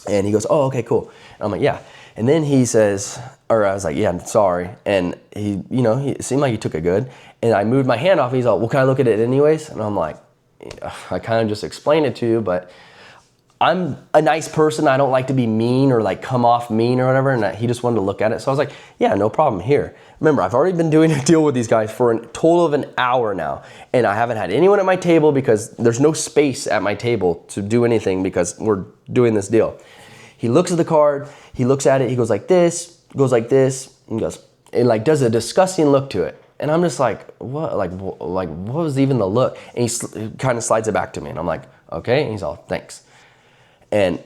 And he goes, oh, okay, cool. And I'm like, yeah. And then he says, or I was like, yeah, I'm sorry. And he, you know, he seemed like he took it good. And I moved my hand off. He's like, well, can I look at it anyways? And I'm like, I kind of just explained it to you, but I'm a nice person. I don't like to be mean or like come off mean or whatever. And he just wanted to look at it. So I was like, yeah, no problem, here. Remember, I've already been doing a deal with these guys for a total of an hour now. And I haven't had anyone at my table because there's no space at my table to do anything because we're doing this deal. He looks at the card, he looks at it, he goes like this, and goes, and like does a disgusting look to it. And I'm just like, what? Like what was even the look? And he kind of slides it back to me. And I'm like, okay. And he's all, thanks. And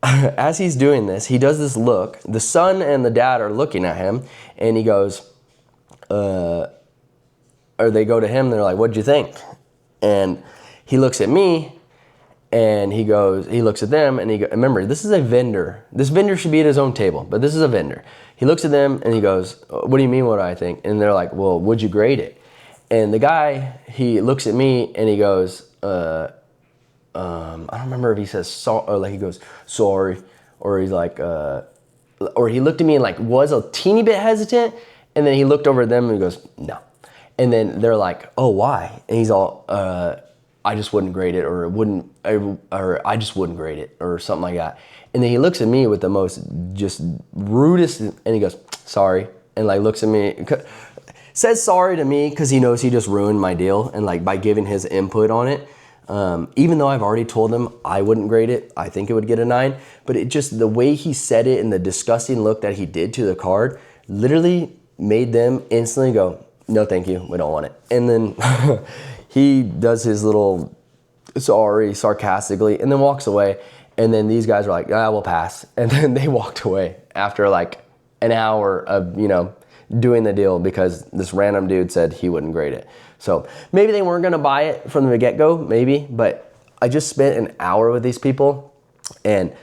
as he's doing this, he does this look. The son and the dad are looking at him, and he goes, or they go to him, and they're like, what'd you think? And he looks at me, and he looks at them, and remember, this is a vendor. This vendor should be at his own table, but this is a vendor. He looks at them, and he goes, what do you mean, what do I think? And they're like, well, would you grade it? And the guy, he looks at me, and he goes, I don't remember if he says so, or like he goes, sorry, or he's like, or he looked at me and like was a teeny bit hesitant, and then he looked over at them and he goes, no. And then they're like, oh, why? And he's all, I just wouldn't grade it, or I just wouldn't grade it, or something like that. And then he looks at me with the most just rudest, and he goes, sorry, and like looks at me, says sorry to me because he knows he just ruined my deal, and like by giving his input on it. Even though I've already told him I wouldn't grade it, I think it would get a 9, but it just, the way he said it and the disgusting look that he did to the card literally made them instantly go, no, thank you, we don't want it. And then he does his little sorry sarcastically and then walks away. And then these guys are like, we'll pass. And then they walked away after like an hour of, you know, doing the deal because this random dude said he wouldn't grade it. So maybe they weren't gonna buy it from the get-go, maybe, but I just spent an hour with these people, and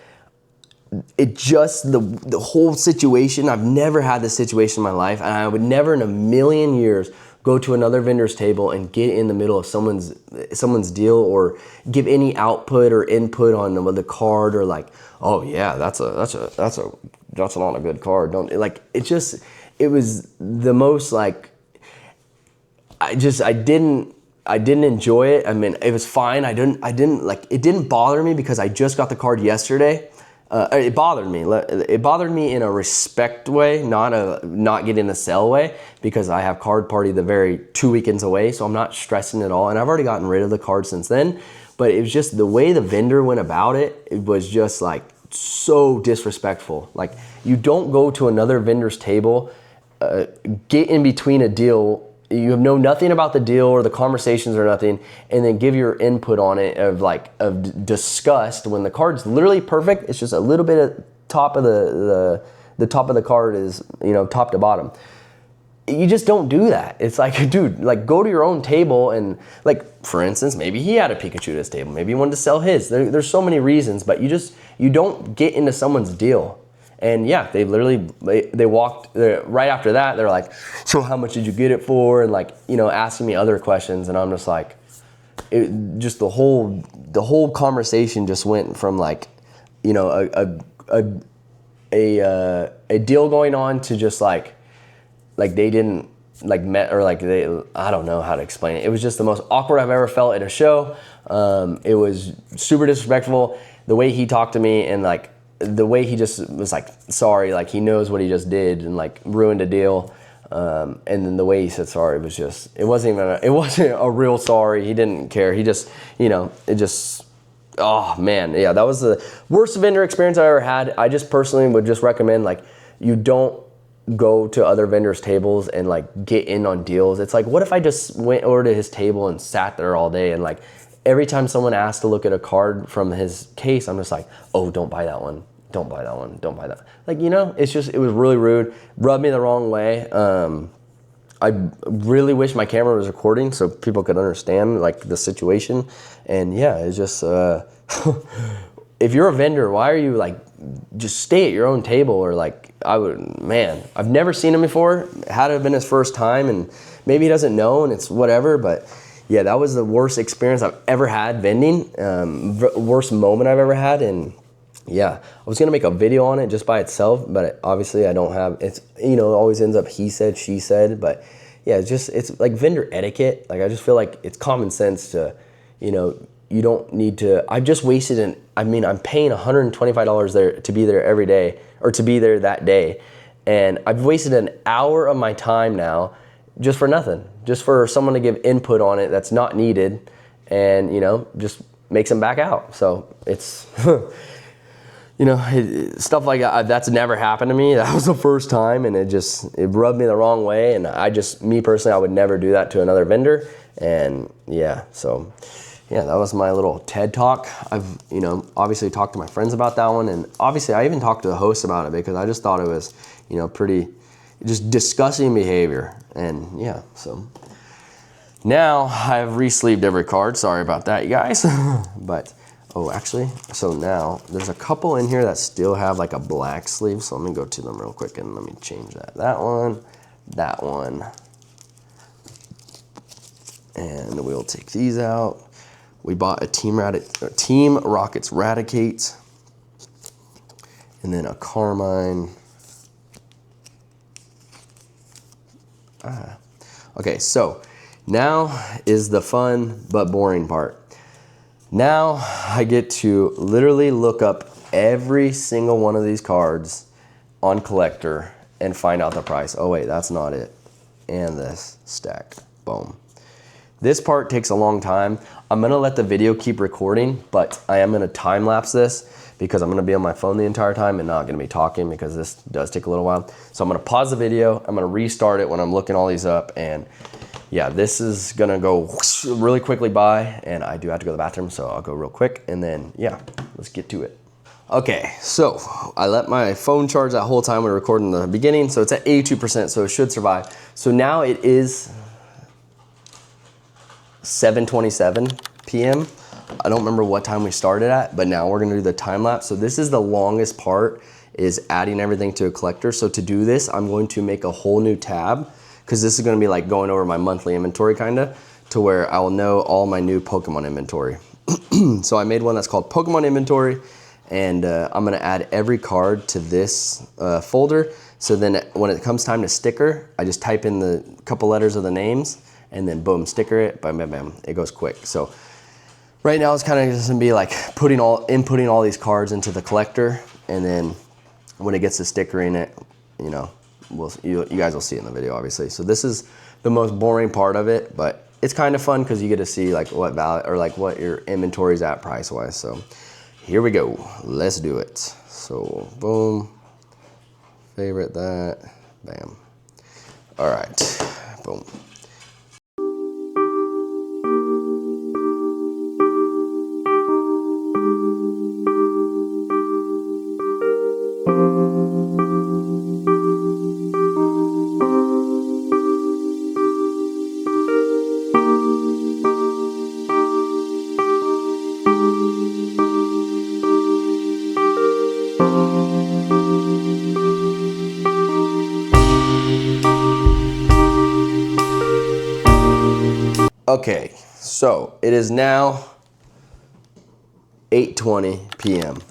it just, the whole situation, I've never had this situation in my life, and I would never in a million years go to another vendor's table and get in the middle of someone's deal or give any output or input on the card, or like, oh yeah, that's not a good card. Don't, like, it was the most like, I didn't enjoy it. I mean, it was fine. I didn't like, it didn't bother me because I just got the card yesterday. It bothered me. It bothered me in a respect way, not getting a sell way, because I have card party the very 2 weekends away, so I'm not stressing at all. And I've already gotten rid of the card since then. But it was just the way the vendor went about it. It was just like so disrespectful. Like, you don't go to another vendor's table, get in between a deal. You know nothing about the deal or the conversations or nothing, and then give your input on it of disgust when the card's literally perfect. It's just a little bit of top of the top of the card is, you know, top to bottom. You just don't do that. It's like, dude, like, go to your own table and, like, for instance, maybe he had a Pikachu at his table. Maybe he wanted to sell his. There's so many reasons, but you don't get into someone's deal And yeah, they literally, they walked, right after that, they're like, so how much did you get it for? And like, you know, asking me other questions. And I'm just like, just the whole conversation just went from like, you know, a deal going on to just like they didn't like met, or like they, I don't know how to explain it. It was just the most awkward I've ever felt at a show. It was super disrespectful, the way he talked to me, and like the way he just was like sorry, like he knows what he just did and like ruined a deal. And then the way he said sorry was just, it wasn't a real sorry. He didn't care. He just, you know, it just, oh man, yeah, that was the worst vendor experience I ever had. I just personally would just recommend, like, you don't go to other vendors' tables and like get in on deals. It's like, what if I just went over to his table and sat there all day, and like every time someone asked to look at a card from his case, I'm just like, oh, don't buy that one. Don't buy that one. Don't buy that. Like, you know, it's just, it was really rude. Rubbed me the wrong way. I really wish my camera was recording so people could understand like the situation. And yeah, it's just, if you're a vendor, why are you like, just stay at your own table? Or like, man, I've never seen him before. Had to have been his first time, and maybe he doesn't know and it's whatever, but yeah, that was the worst experience I've ever had vending. Worst moment I've ever had. And yeah, I was gonna make a video on it just by itself, but obviously I don't have, it's, you know, it always ends up he said, she said. But yeah, it's like vendor etiquette. Like, I just feel like it's common sense to, you know, you don't need to, I've just wasted I'm paying $125 there to be there every day, or to be there that day. And I've wasted an hour of my time now just for nothing, just for someone to give input on it that's not needed, and, you know, just makes them back out. So it's, you know, stuff like that, that's never happened to me. That was the first time, and it rubbed me the wrong way. And me personally, I would never do that to another vendor. And yeah, so yeah, that was my little TED talk. I've, you know, obviously talked to my friends about that one, and obviously I even talked to the host about it, because I just thought it was, you know, pretty just disgusting behavior. And yeah, so now I've re-sleeved every card. Sorry about that, you guys. But oh, actually, so now there's a couple in here that still have like a black sleeve. So let me go to them real quick and let me change that. That one. And we'll take these out. We bought a Team Rockets Radicate, and then a Carmine. Okay, so now is the fun but boring part. Now I get to literally look up every single one of these cards on Collector and find out the price. Oh wait, that's not it. And this stack, boom. This part takes a long time. I'm gonna let the video keep recording, but I am gonna time lapse this, because I'm gonna be on my phone the entire time and not gonna be talking, because this does take a little while. So I'm gonna pause the video, I'm gonna restart it when I'm looking all these up, and yeah, this is gonna go really quickly by, and I do have to go to the bathroom, so I'll go real quick, and then yeah, let's get to it. Okay, so I let my phone charge that whole time we were recording the beginning, so it's at 82%, so it should survive. So now it is 7:27 p.m. I don't remember what time we started at, but now we're gonna do the time lapse. So this is the longest part, is adding everything to a collector. So to do this, I'm going to make a whole new tab, because this is gonna be like going over my monthly inventory kinda, to where I will know all my new Pokemon inventory. So I made one that's called Pokemon Inventory, and I'm gonna add every card to this folder. So then when it comes time to sticker, I just type in the couple letters of the names, and then boom, sticker it, bam, bam, bam, it goes quick. So right now it's kind of just gonna be like inputting all these cards into the collector, and then when it gets to stickering it, you know, you guys will see it in the video, obviously. So this is the most boring part of it, but it's kind of fun because you get to see like what value, or like what your inventory is at price wise. So here we go, let's do it. So boom, favorite that, bam. All right, boom. Okay, so it is now 8:20 p.m.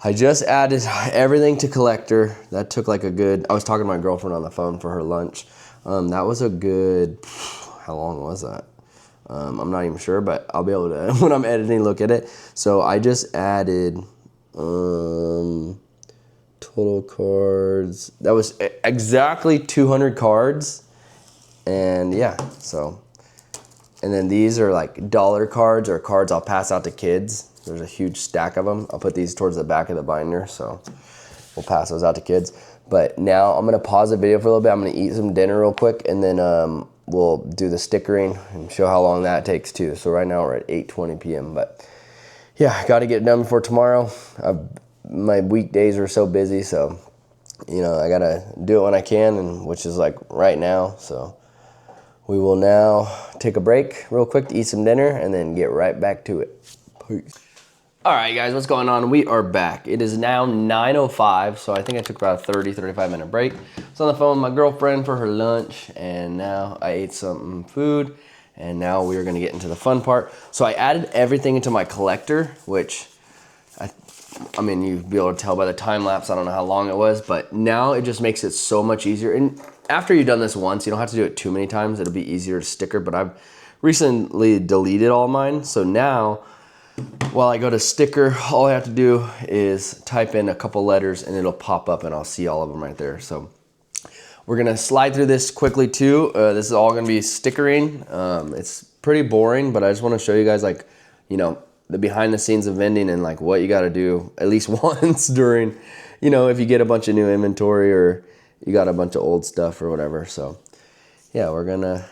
I just added everything to collector. That took like a good, I was talking to my girlfriend on the phone for her lunch. That was a good, how long was that? I'm not even sure, but I'll be able to, when I'm editing, look at it. So I just added total cards. That was exactly 200 cards. And yeah, so. And then these are like dollar cards or cards I'll pass out to kids. There's a huge stack of them. I'll put these towards the back of the binder, so we'll pass those out to kids. But now I'm gonna pause the video for a little bit. I'm gonna eat some dinner real quick, and then we'll do the stickering and show how long that takes too. So right now we're at 8:20 p.m. But yeah, I gotta get it done before tomorrow. My weekdays are so busy, so you know I gotta do it when I can, and which is like right now. So we will now take a break real quick to eat some dinner and then get right back to it. Peace. All right, guys, what's going on? We are back. It is now 9:05, so I think I took about a 35 minute break. I was on the phone with my girlfriend for her lunch, and now I ate some food, and now we are gonna get into the fun part. So I added everything into my collector, which I mean, you'd be able to tell by the time lapse, I don't know how long it was, but now it just makes it so much easier. And after you've done this once, you don't have to do it too many times. It'll be easier to sticker, but I've recently deleted all mine. So now, while I go to sticker, all I have to do is type in a couple letters and it'll pop up and I'll see all of them right there. So we're gonna slide through this quickly too. This is all gonna be stickering. It's pretty boring, but I just wanna show you guys like, you know, the behind the scenes of vending and like what you gotta do at least once during, you know, if you get a bunch of new inventory or you got a bunch of old stuff or whatever. So yeah, we're gonna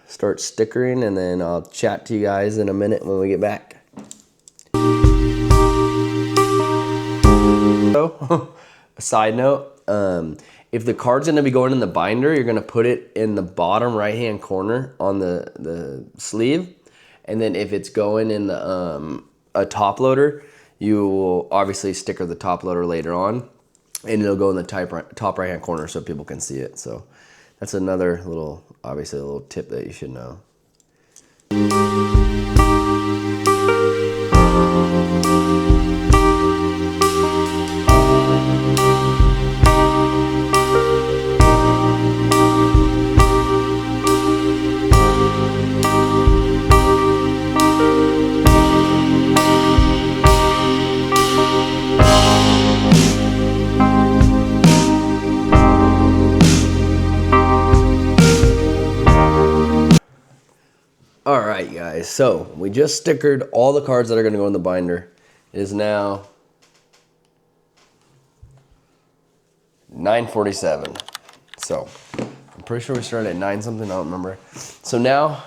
start stickering and then I'll chat to you guys in a minute when we get back. So, a side note, if the card's gonna be going in the binder, you're gonna put it in the bottom right-hand corner on the sleeve. And then if it's going in the a top loader, you will obviously sticker the top loader later on, and it'll go in the top right-hand corner so people can see it. So that's another little, obviously a little tip that you should know. All right, guys, so we just stickered all the cards that are gonna go in the binder. It is now 9:47. So I'm pretty sure we started at 9 something, I don't remember. So now,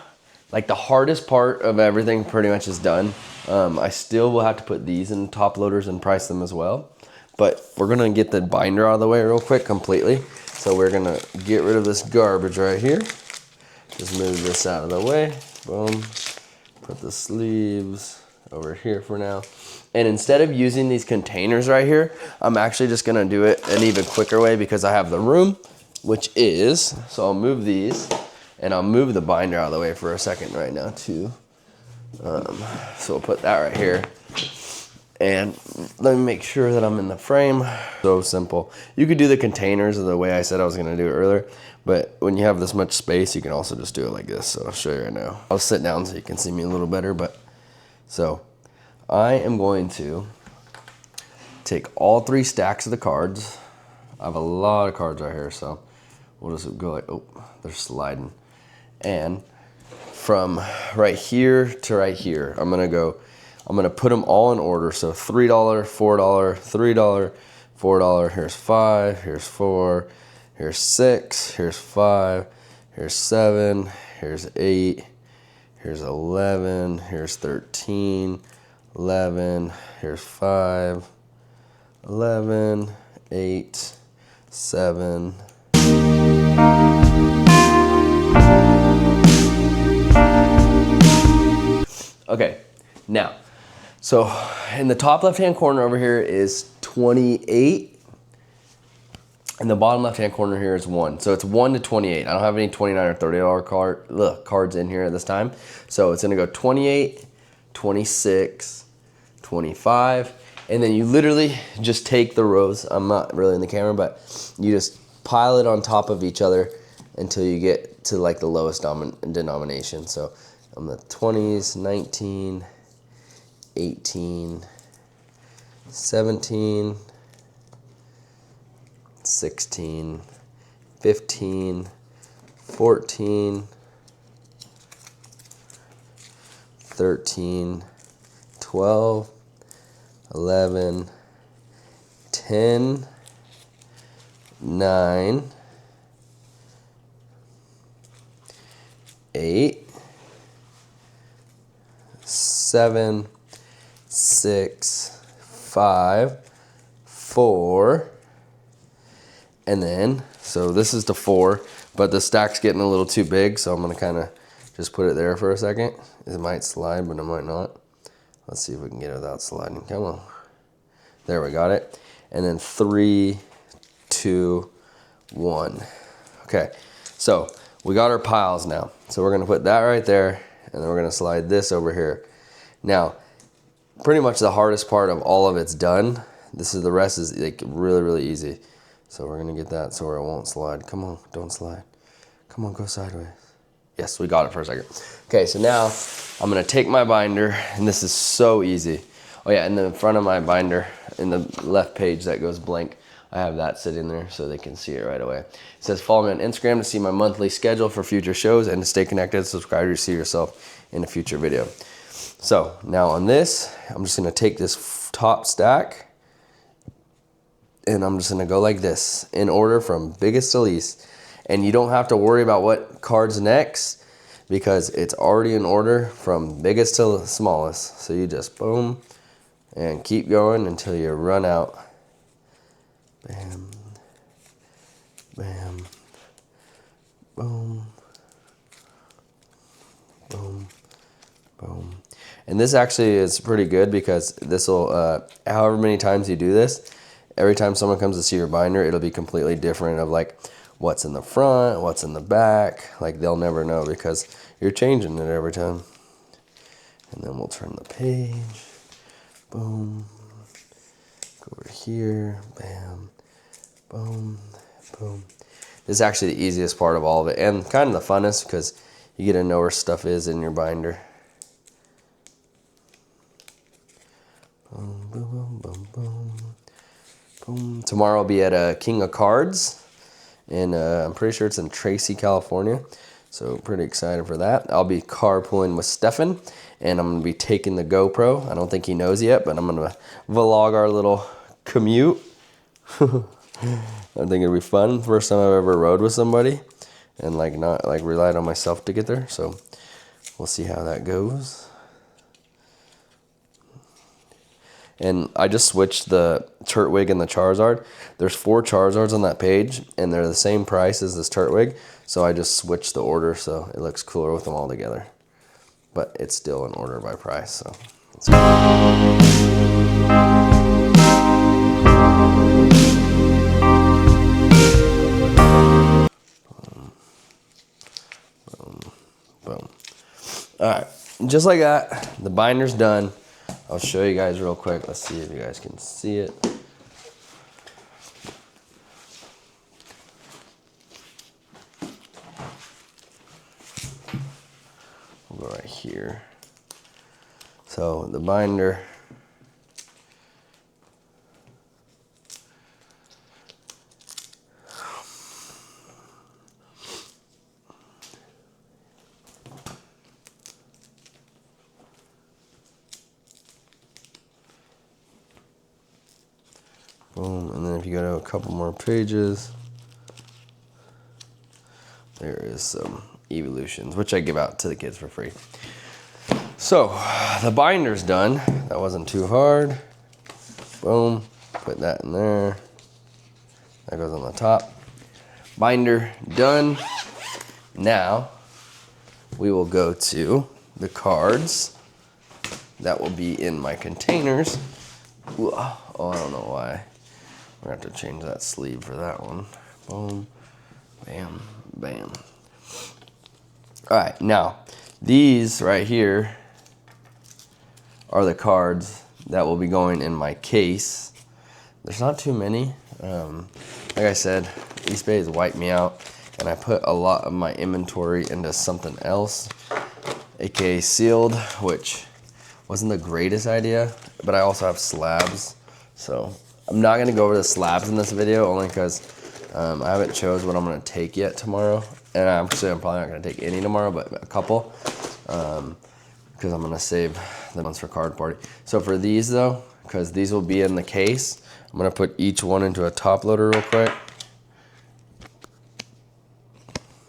like the hardest part of everything pretty much is done. I still will have to put these in top loaders and price them as well. But we're gonna get the binder out of the way real quick completely. So we're gonna get rid of this garbage right here. Just move this out of the way. Boom. Put the sleeves over here for now. And instead of using these containers right here, I'm actually just gonna do it an even quicker way because I have the room, which is, so I'll move these and I'll move the binder out of the way for a second right now too. So we'll put that right here. And let me make sure that I'm in the frame. So simple. You could do the containers the way I said I was gonna do it earlier, but when you have this much space, you can also just do it like this. So I'll show you right now. I'll sit down so you can see me a little better, but so I am going to take all 3 stacks of the cards. I have a lot of cards right here, so we'll just go like, oh, they're sliding. And from right here to right here, I'm gonna put them all in order. So $3, $4, $3, $4, here's 5, here's 4, here's 6, here's 5, here's 7, here's 8, here's 11, here's 13, 11, here's 5, 11, 8, 7. Okay, now, so in the top left-hand corner over here is 28. And the bottom left-hand corner here is 1. So it's 1 to 28. I don't have any $29 or $30 cards in here at this time. So it's gonna go 28, 26, 25. And then you literally just take the rows. I'm not really in the camera, but you just pile it on top of each other until you get to like the lowest denomination. So on the 20s, 19, 18, 17, 16, 15, 14, 13, 12, 11, 10, 9, 8, 7, 6, 5, 4, and then, so this is the 4, but the stack's getting a little too big, so I'm gonna kind of just put it there for a second. It might slide, but it might not. Let's see if we can get it without sliding. Come on. There, we got it. And then 3, 2, 1. Okay, so we got our piles now. So we're gonna put that right there, and then we're gonna slide this over here. Now, pretty much the hardest part of all of it's done. The rest is like really, really easy. So we're gonna get that so where it won't slide. Come on, don't slide. Come on, go sideways. Yes, we got it for a second. Okay, so now I'm gonna take my binder, and this is so easy. Oh yeah, in the front of my binder, in the left page that goes blank, I have that sitting there so they can see it right away. It says, follow me on Instagram to see my monthly schedule for future shows and to stay connected, subscribe to see yourself in a future video. So now on this, I'm just gonna take this top stack, and I'm just gonna go like this in order from biggest to least. And you don't have to worry about what card's next because it's already in order from biggest to smallest. So you just boom and keep going until you run out. Bam, bam, boom, boom, boom. And this actually is pretty good because this will, however many times you do this, every time someone comes to see your binder, it'll be completely different of like what's in the front, what's in the back. Like they'll never know because you're changing it every time. And then we'll turn the page. Boom. Go over here. Bam. Boom. Boom. This is actually the easiest part of all of it and kind of the funnest because you get to know where stuff is in your binder. Boom, boom, boom, boom, boom. Tomorrow I'll be at a King of Cards, and I'm pretty sure it's in Tracy, California. So pretty excited for that. I'll be carpooling with Stefan, and I'm gonna be taking the GoPro. I don't think he knows yet, but I'm gonna vlog our little commute. I think it'll be fun. First time I've ever rode with somebody, and like not like relied on myself to get there. So we'll see how that goes. And I just switched the Turtwig and the Charizard. There's 4 Charizards on that page, and they're the same price as this Turtwig. So I just switched the order so it looks cooler with them all together. But it's still an order by price, so let's go. Boom, boom, boom. All right, just like that, the binder's done. I'll show you guys real quick. Let's see if you guys can see it. We'll go right here. So the binder. Boom, and then if you go to a couple more pages, there is some evolutions, which I give out to the kids for free. So, the binder's done. That wasn't too hard. Boom, put that in there. That goes on the top. Binder done. Now, we will go to the cards that will be in my containers. Oh, I don't know why. gonna have to change that sleeve for that one. Boom, bam, bam. All right, now these right here are the cards that will be going in my case. There's not too many. Like I said, East Bay has wiped me out, and I put a lot of my inventory into something else, aka sealed, which wasn't the greatest idea, but I also have slabs. So I'm not gonna go over the slabs in this video, only because I haven't chose what I'm gonna take yet tomorrow. And I'm probably not gonna take any tomorrow, but a couple, because I'm gonna save the ones for card party. So for these though, because these will be in the case, I'm gonna put each one into a top loader real quick.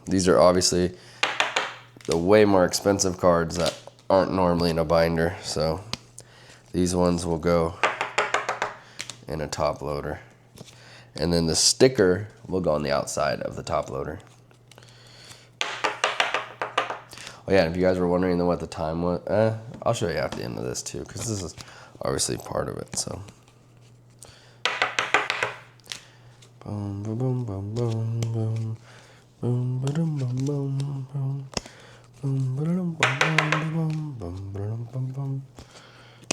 These are obviously the way more expensive cards that aren't normally in a binder, so these ones will go in a top loader. And then the sticker will go on the outside of the top loader. Oh yeah, and if you guys were wondering then what the time was, I'll show you at the end of this too, because this is obviously part of it, so. Boom, boom, boom, boom, boom, boom. Boom, boom, boom, boom, boom. Boom, boom, boom, boom, boom, boom, boom, boom.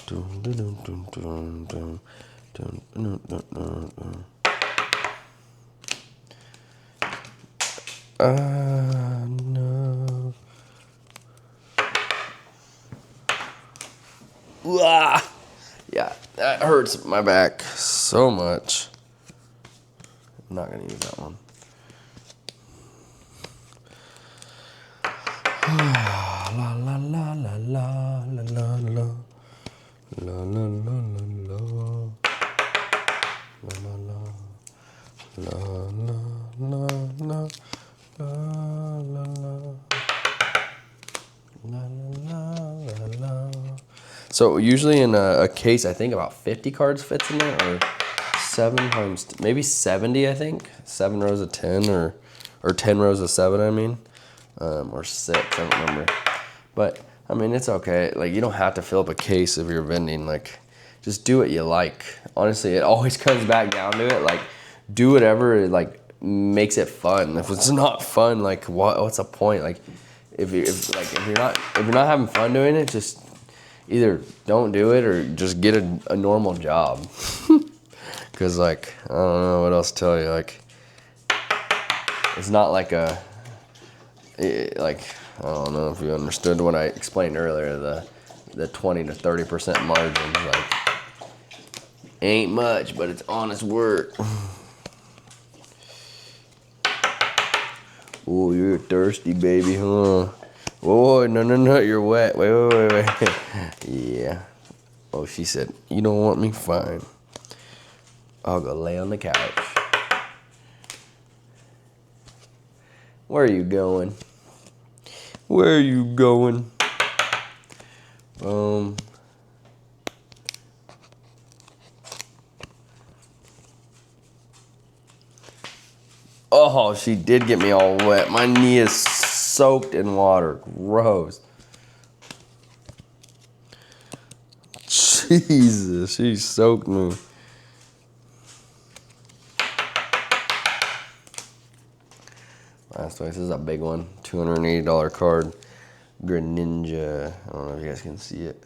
Dum, dum, dum, dum, dum, dum. Dum, dum, dum, dum, dum. No. Uah! Yeah, that hurts my back so much. I'm not gonna use that one. La la la la la la la la la la la la la. So usually in a case, I think about 50 cards fits in there, or 7 times, maybe 70, I think. 7 rows of 10, or 10 rows of 7, I mean. Or 6, I don't remember. But, I mean, it's okay. Like, you don't have to fill up a case if you're vending. Like, just do what you like. Honestly, it always comes back down to it. Like, do whatever, like, makes it fun. If it's not fun, like, what's the point? Like, if you're not having fun doing it, just either don't do it or just get a normal job. Because, like, I don't know what else to tell you. Like, it's not like I don't know if you understood what I explained earlier, the 20 to 30% margins. Like, ain't much, but it's honest work. Oh, you're thirsty, baby, huh? Whoa, no, you're wet. Wait. Yeah. Oh, she said, you don't want me? Fine. I'll go lay on the couch. Where are you going? Where are you going? Oh, she did get me all wet. My knee is soaked in water. Gross. Jesus, she soaked me. Last one, this is a big one. $280 card. Greninja. I don't know if you guys can see it.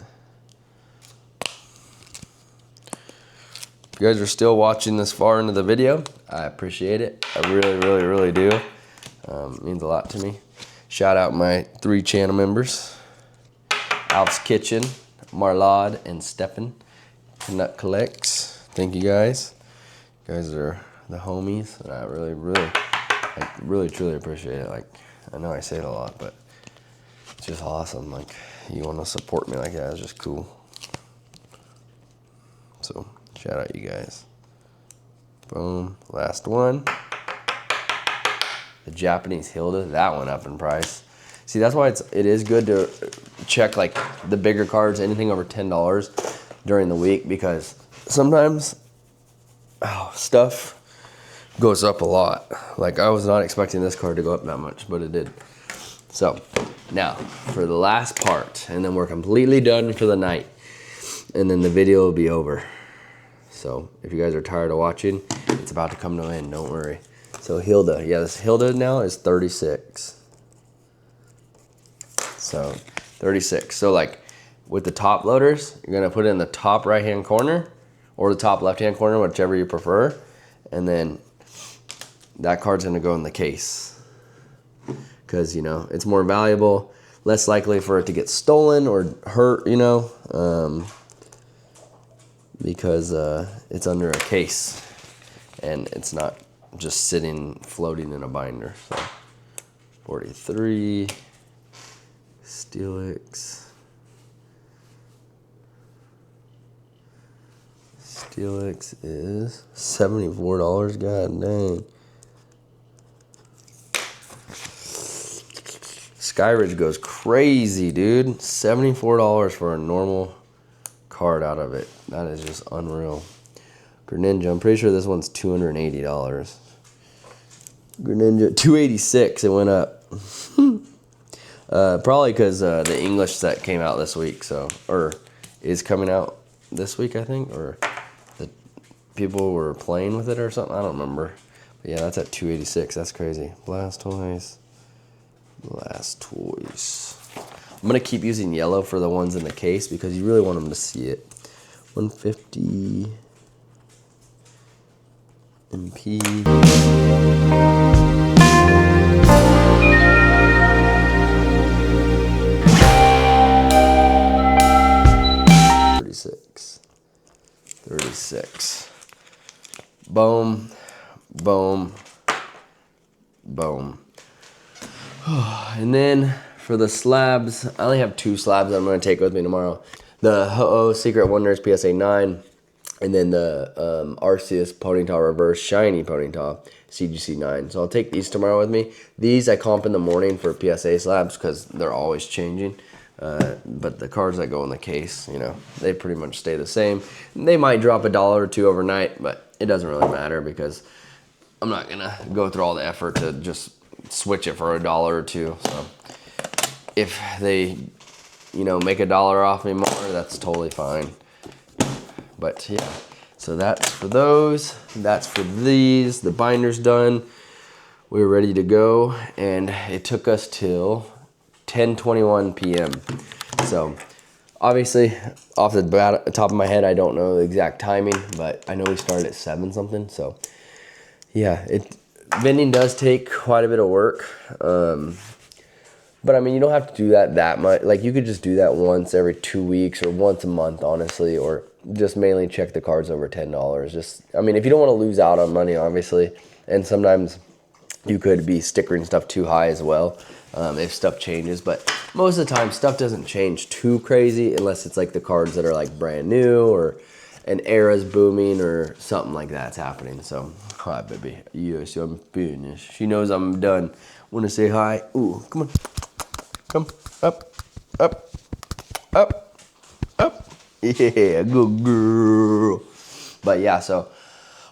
If you guys are still watching this far into the video, I appreciate it. I really do. It means a lot to me. Shout out my 3 channel members. Alf's Kitchen, Marlad, and Stefan. Nut Collects. Thank you guys. You guys are the homies, and I really truly appreciate it. Like, I know I say it a lot, but it's just awesome. Like, you want to support me like that, it's just cool. So, shout out you guys. Boom. Last one. The Japanese Hilda, that one up in price. See, that's why it is good to check like the bigger cards, anything over $10 during the week, because sometimes stuff goes up a lot. Like, I was not expecting this card to go up that much, but it did. So now for the last part, and then we're completely done for the night, and then the video will be over. So if you guys are tired of watching, It's about to come to an end, don't worry. So Hilda, yeah, this Hilda now is 36. So 36. So like with the top loaders, you're gonna put it in the top right-hand corner or the top left-hand corner, whichever you prefer. And then that card's gonna go in the case. Because, you know, it's more valuable, less likely for it to get stolen or hurt, you know, because it's under a case and it's not just sitting, floating in a binder. So 43, Steelix. Steelix is $74, god dang. Skyridge goes crazy, dude. $74 for a normal card out of it. That is just unreal. Greninja, I'm pretty sure this one's $280. Greninja, $286, it went up. Probably because the English set came out this week, so, or is coming out this week, I think, or the people were playing with it or something, I don't remember. But yeah, that's at $286, that's crazy. Blastoise. Blastoise. I'm gonna keep using yellow for the ones in the case because you really want them to see it. 150 MP. 36. Boom, boom, boom. And then for the slabs, I only have 2 slabs I'm going to take with me tomorrow. The Ho-Oh Secret Wonders PSA 9, and then the Arceus Ponyta Reverse Shiny Ponyta CGC 9. So I'll take these tomorrow with me. These I comp in the morning for PSA slabs because they're always changing. But the cards that go in the case, you know, they pretty much stay the same. They might drop $1 or $2 overnight, but it doesn't really matter because I'm not going to go through all the effort to just switch it for $1 or $2. So if they, you know, make $1 off me more, that's totally fine. But yeah, so that's for those. That's for these. The binder's done. We're ready to go, and it took us till 10:21 p.m. So obviously, off the top of my head, I don't know the exact timing, but I know we started at 7 something. So yeah, vending does take quite a bit of work. But I mean, you don't have to do that much. Like, you could just do that once every 2 weeks or once a month, honestly, or just mainly check the cards over $10. Just, I mean, if you don't want to lose out on money, obviously, and sometimes you could be stickering stuff too high as well if stuff changes. But most of the time, stuff doesn't change too crazy unless it's like the cards that are like brand new or an era's booming or something like that's happening. So, hi, baby. Yes, I'm finished. She knows I'm done. Want to say hi? Ooh, come on. Come up, up, up, up. Yeah, good girl. But yeah, so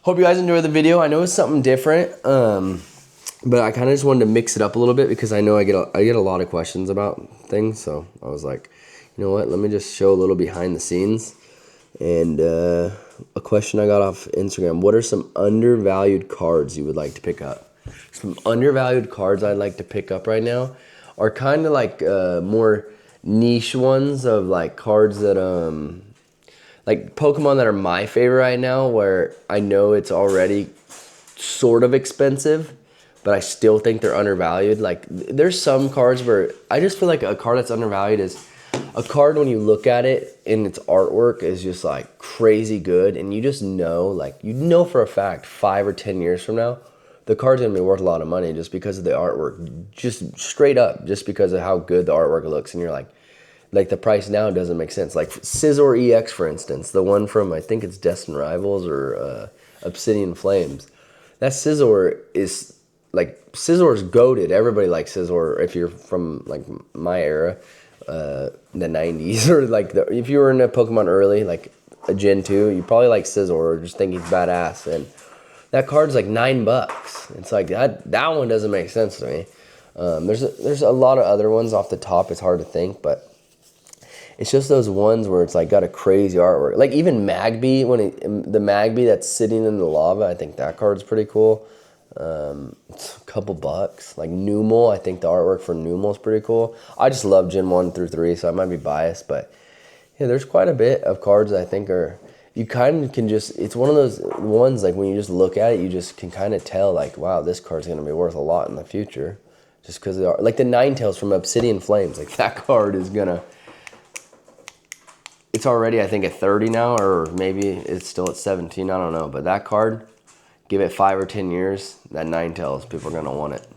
hope you guys enjoyed the video. I know it's something different, but I kind of just wanted to mix it up a little bit because I know I get a lot of questions about things. So I was like, you know what? Let me just show a little behind the scenes. And a question I got off Instagram: what are some undervalued cards you would like to pick up? Some undervalued cards I'd like to pick up right now are kind of like more niche ones of like cards that like Pokemon that are my favorite right now, where I know it's already sort of expensive, but I still think they're undervalued. Like, there's some cards where I just feel like a card that's undervalued is a card when you look at it and its artwork is just like crazy good, and you just know, like, you know for a fact 5 or 10 years from now the card's gonna be worth a lot of money just because of the artwork, just straight up, just because of how good the artwork looks. And you're like the price now doesn't make sense. Like Scizor EX, for instance, the one from, I think it's Destined Rivals or Obsidian Flames. That Scizor is like, Scizor's goated. Everybody likes Scizor if you're from like my era, the 90s, or like if you were in a Pokemon early, like a Gen 2, you probably like Scizor or just think he's badass. And that card's like $9. It's like that one doesn't make sense to me. There's a lot of other ones off the top. It's hard to think, but It's just those ones where it's like got a crazy artwork. Like even Magby, the Magby that's sitting in the lava, I think that card's pretty cool. It's a couple bucks. Like Numel, I think the artwork for Numel is pretty cool. I just love Gen 1 through 3, so I might be biased, but yeah, there's quite a bit of cards that I think are, you kind of can just, it's one of those ones like when you just look at it, you just can kind of tell like, wow, this card's going to be worth a lot in the future. Just because they are, like the Ninetales from Obsidian Flames, like that card is going to, it's already I think at 30 now, or maybe it's still at 17, I don't know. But that card, give it 5 or 10 years, that Ninetales, people are going to want it.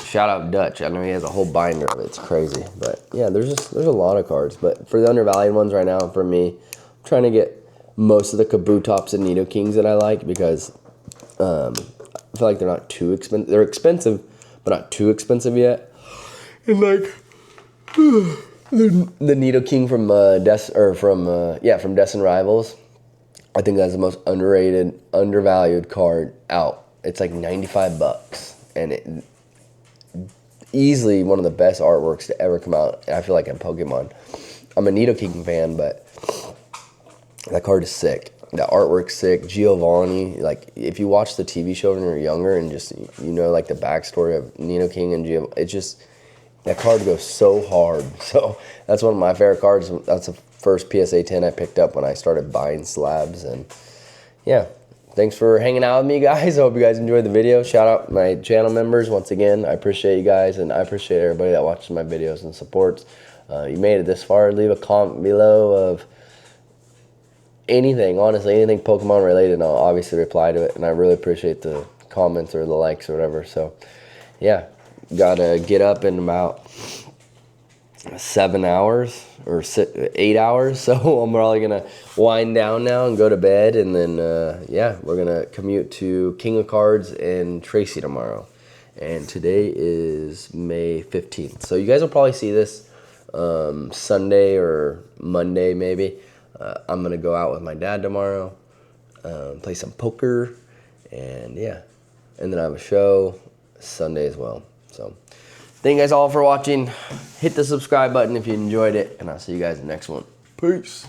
Shout out Dutch. I know he has a whole binder of it. It's crazy. But yeah, there's a lot of cards. But for the undervalued ones right now, for me, I'm trying to get most of the Kabutops and Nidokings that I like because I feel like they're not too expensive. They're expensive, but not too expensive yet. And like the Nidoking from from Destin Rivals, I think that's the most underrated, undervalued card out. It's like 95 bucks, and it easily one of the best artworks to ever come out. I feel like in Pokemon. I'm a Nidoking fan, but that card is sick. That artwork's sick. Giovanni, like if you watch the TV show when you were younger and just like the backstory of Nidoking and Giovanni, it's just that card goes so hard. So that's one of my favorite cards. That's the first PSA 10 I picked up when I started buying slabs. And yeah, thanks for hanging out with me, guys. I hope you guys enjoyed the video. Shout out my channel members once again. I appreciate you guys, and I appreciate everybody that watches my videos and supports. You made it this far. Leave a comment below of anything, honestly, anything Pokemon related, and I'll obviously reply to it. And I really appreciate the comments or the likes or whatever. So yeah, gotta get up in about 7 hours or 8 hours, so I'm probably gonna wind down now and go to bed, and then yeah, we're gonna commute to King of Cards and Tracy tomorrow, and today is May 15th, so you guys will probably see this Sunday or Monday maybe. I'm gonna go out with my dad tomorrow, play some poker, and yeah, and then I have a show Sunday as well. So thank you guys all for watching. Hit the subscribe button if you enjoyed it, and I'll see you guys in the next one. Peace.